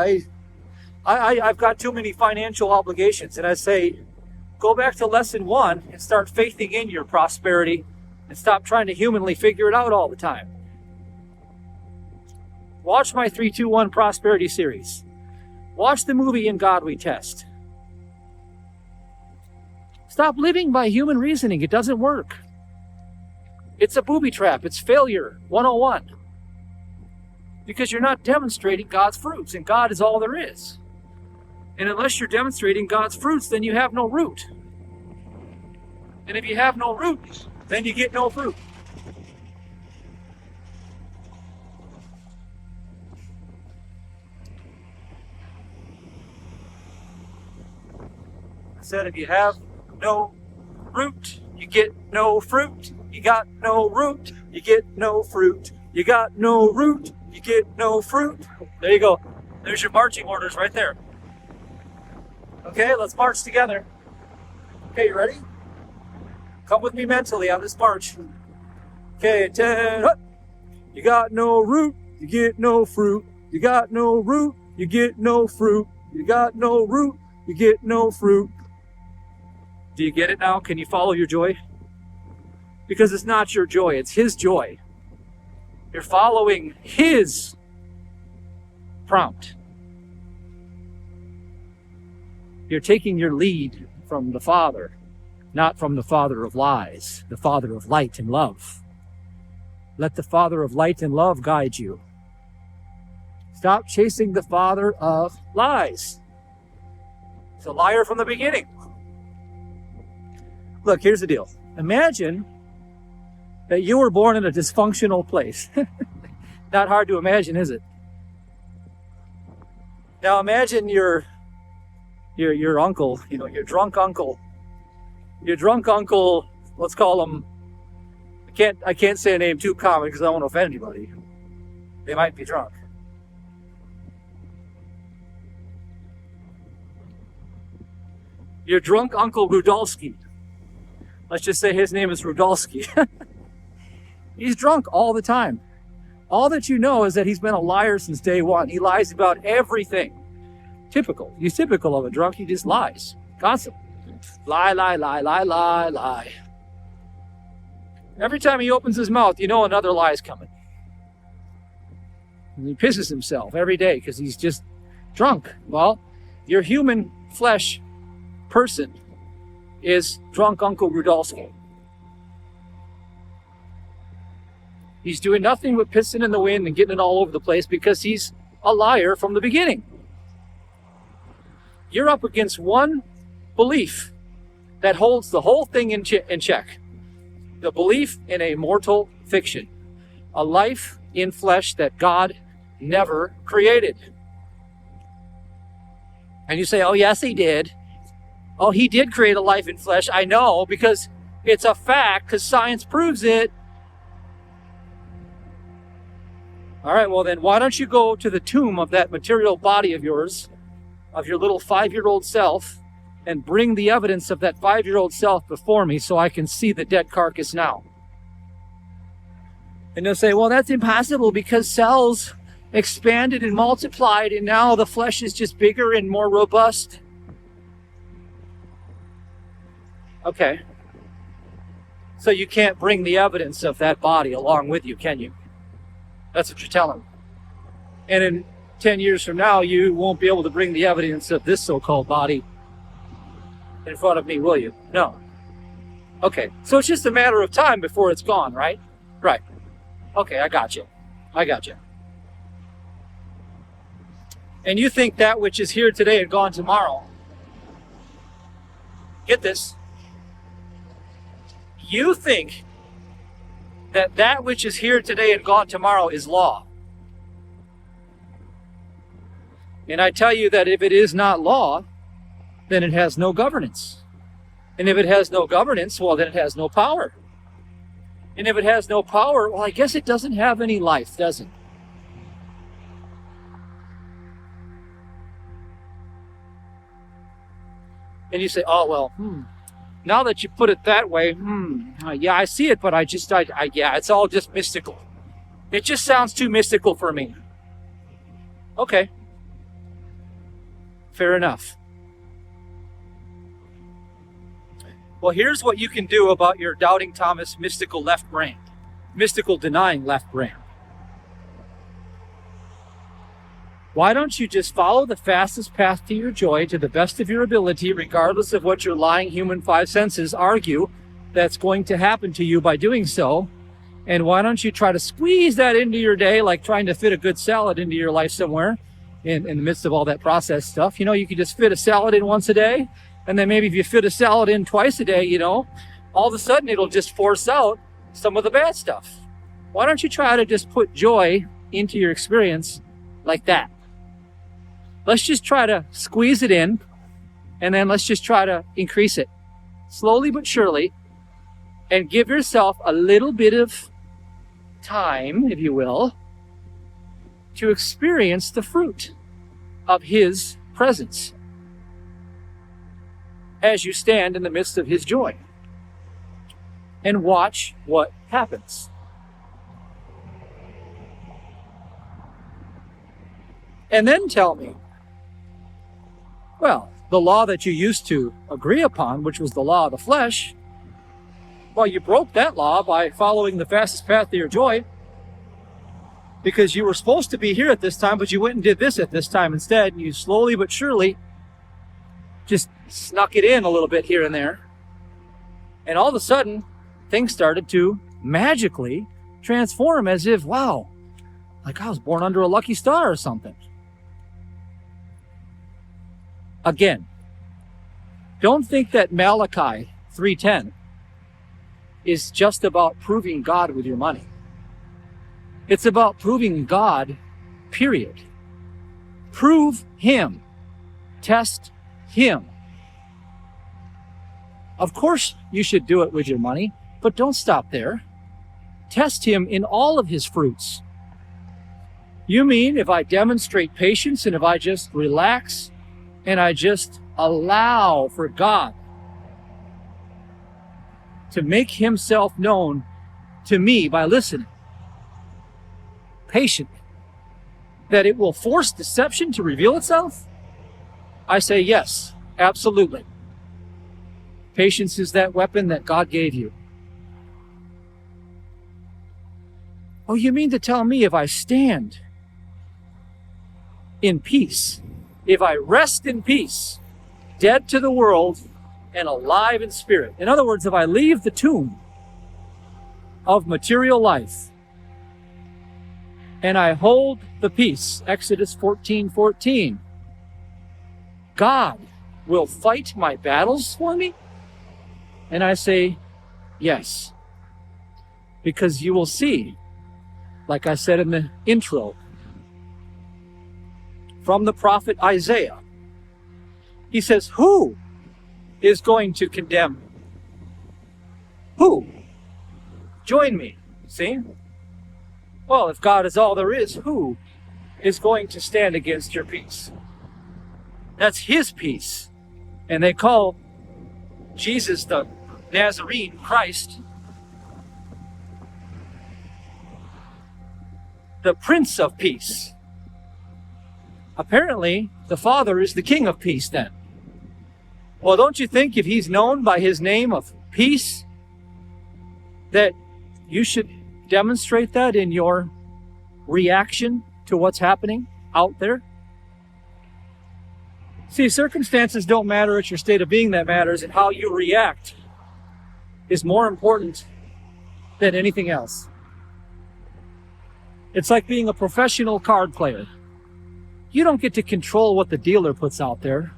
I've got too many financial obligations. And I say, go back to lesson 1 and start faithing in your prosperity and stop trying to humanly figure it out all the time. Watch my 3-2-1 prosperity series. Watch the movie In God We Test. Stop living by human reasoning. It doesn't work. It's a booby trap. It's failure 101. Because you're not demonstrating God's fruits, and God is all there is. And unless you're demonstrating God's fruits, then you have no root. And if you have no root, then you get no fruit. said, if you have no root, you get no fruit. You got no root, you get no fruit. You got no root, you get no fruit. There you go. There's your marching orders right there. Okay, let's march together. Okay, you ready? Come with me mentally on this march. Okay, 10, up. You got no root, you get no fruit. You got no root, you get no fruit. You got no root, you get no fruit. Do you get it now? Can you follow your joy? Because it's not your joy, it's his joy. You're following his prompt. You're taking your lead from the Father, not from the father of lies, the Father of light and love. Let the Father of light and love guide you. Stop chasing the father of lies. He's a liar from the beginning. Look, here's the deal. Imagine that you were born in a dysfunctional place. Not hard to imagine, is it? Now imagine your uncle, your drunk uncle. Your drunk uncle, let's call him, I can't say a name too common because I don't want to offend anybody. They might be drunk. Your drunk uncle Rudolski. Let's just say his name is Rudolski. He's drunk all the time. All that you know is that he's been a liar since day one. He lies about everything. Typical. He's typical of a drunk. He just lies constantly. Lie, lie, lie, lie, lie, lie. Every time he opens his mouth, you know another lie is coming. And he pisses himself every day because he's just drunk. Well, your human flesh person is drunk Uncle Rudolski. He's doing nothing but pissing in the wind and getting it all over the place because he's a liar from the beginning. You're up against one belief that holds the whole thing in check. The belief in a mortal fiction, a life in flesh that God never created. And you say, oh yes, he did. Oh, he did create a life in flesh. I know, because it's a fact, because science proves it. All right, well then, why don't you go to the tomb of that material body of yours, of your little 5-year-old self, and bring the evidence of that 5-year-old self before me so I can see the dead carcass now. And they'll say, well, that's impossible because cells expanded and multiplied and now the flesh is just bigger and more robust. Okay. So you can't bring the evidence of that body along with you, can you? That's what you're telling me. And in 10 years from now, you won't be able to bring the evidence of this so-called body in front of me, will you? No. Okay, so it's just a matter of time before it's gone, right? Right. Okay, I got you. And you think that which is here today and gone tomorrow. Get this. You think that which is here today and gone tomorrow is law. And I tell you that if it is not law, then it has no governance. And if it has no governance, well, then it has no power. And if it has no power, well, I guess it doesn't have any life, does it? And you say, oh, well, now that you put it that way, yeah, I see it, but yeah, it's all just mystical. It just sounds too mystical for me. Okay. Fair enough. Well, here's what you can do about your doubting Thomas mystical left brain, mystical denying left brain. Why don't you just follow the fastest path to your joy to the best of your ability, regardless of what your lying human 5 senses argue that's going to happen to you by doing so? And why don't you try to squeeze that into your day, like trying to fit a good salad into your life somewhere in the midst of all that processed stuff? You know, you could just fit a salad in once a day. And then maybe if you fit a salad in twice a day, all of a sudden it'll just force out some of the bad stuff. Why don't you try to just put joy into your experience like that? Let's just try to squeeze it in And then let's just try to increase it slowly but surely, and give yourself a little bit of time, if you will, to experience the fruit of his presence as you stand in the midst of his joy, and watch what happens. And then tell me, well, the law that you used to agree upon, which was the law of the flesh, well, you broke that law by following the fastest path to your joy, because you were supposed to be here at this time, but you went and did this at this time instead, and you slowly but surely just snuck it in a little bit here and there. And all of a sudden, things started to magically transform as if, wow, like I was born under a lucky star or something. Again, don't think that Malachi 3:10 is just about proving God with your money. It's about proving God, period. Prove him. Test him. Of course, you should do it with your money, but don't stop there. Test him in all of his fruits. You mean if I demonstrate patience and if I just relax and I just allow for God to make himself known to me by listening patiently, that it will force deception to reveal itself? I say yes, absolutely. Patience is that weapon that God gave you. Oh, you mean to tell me if I stand in peace, if I rest in peace, dead to the world and alive in spirit. In other words, if I leave the tomb of material life and I hold the peace, Exodus 14:14, God will fight my battles for me? And I say, yes, because you will see, like I said in the intro, from the prophet Isaiah, he says, who is going to condemn? Who? Join me, see? Well, if God is all there is, who is going to stand against your peace? That's his peace. And they call Jesus the Nazarene Christ the Prince of Peace. Apparently, the Father is the King of Peace then. Well, don't you think if he's known by his name of peace, that you should demonstrate that in your reaction to what's happening out there? See, circumstances don't matter, it's your state of being that matters, and how you react is more important than anything else. It's like being a professional card player. You don't get to control what the dealer puts out there,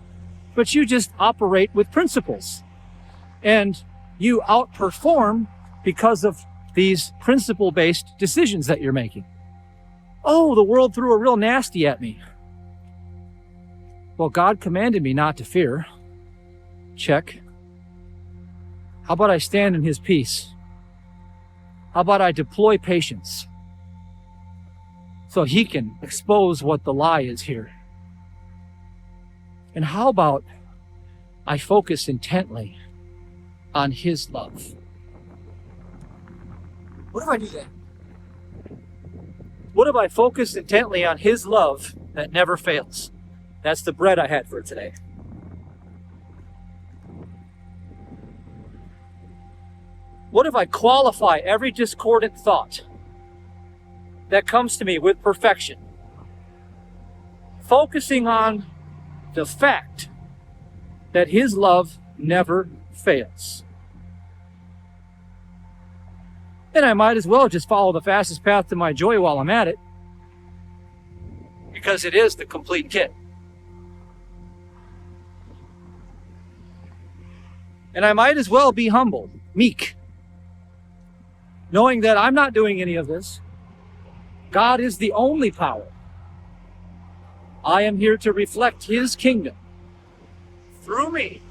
but you just operate with principles. And you outperform because of these principle-based decisions that you're making. Oh, the world threw a real nasty at me. Well, God commanded me not to fear. Check. How about I stand in his peace? How about I deploy patience so he can expose what the lie is here? And how about I focus intently on his love? What if I do that? What if I focus intently on his love that never fails? That's the bread I had for today. What if I qualify every discordant thought that comes to me with perfection, focusing on the fact that his love never fails? Then I might as well just follow the fastest path to my joy while I'm at it, because it is the complete kit. And I might as well be humble, meek, knowing that I'm not doing any of this. God is the only power. I am here to reflect his kingdom through me.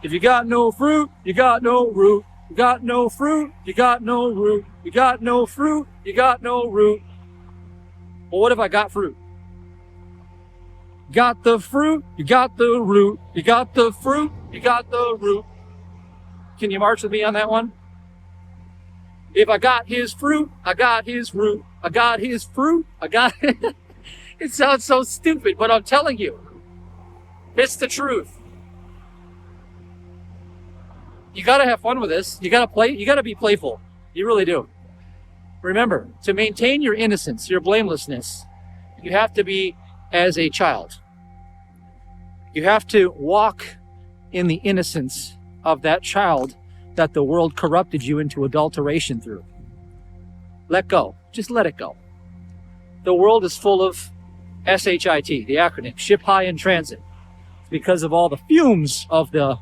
If you got no fruit, you got no root. You got no fruit, you got no root. You got no fruit, you got no root. Well, what if I got fruit? Got the fruit, you got the root. You got the fruit, you got the root. Can you march with me on that one? If I got his fruit, I got his root. I got his fruit, I got It sounds so stupid, but I'm telling you, it's the truth. You gotta have fun with this. You gotta play, you gotta be playful. You really do. Remember, to maintain your innocence, your blamelessness, you have to be as a child. You have to walk in the innocence of that child that the world corrupted you into adulteration through. Let go. Just let it go. The world is full of SHIT, the acronym, ship high in transit. It's because of all the fumes of the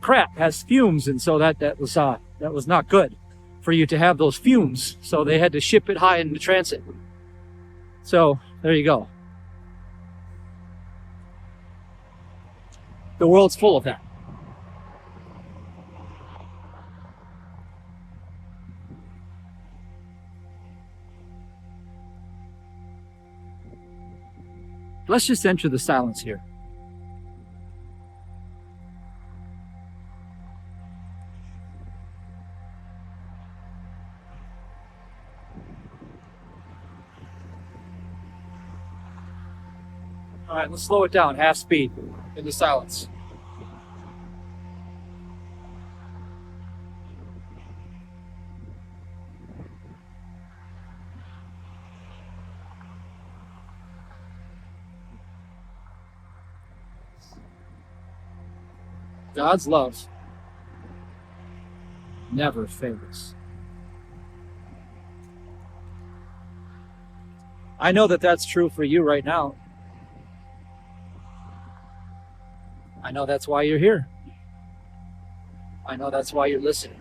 crap has fumes, and so that was not good for you to have those fumes. So they had to ship it high into transit. So there you go. The world's full of that. Let's just enter the silence here. All right, let's slow it down, half speed, in the silence. God's love never fails. I know that that's true for you right now. I know that's why you're here. I know that's why you're listening.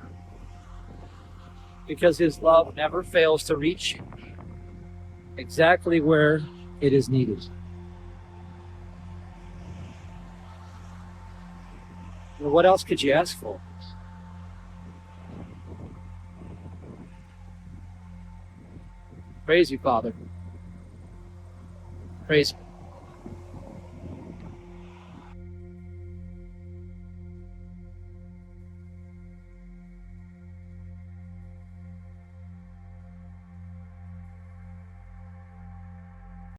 Because His love never fails to reach you exactly where it is needed. Well, what else could you ask for? Praise you, Father. Praise you.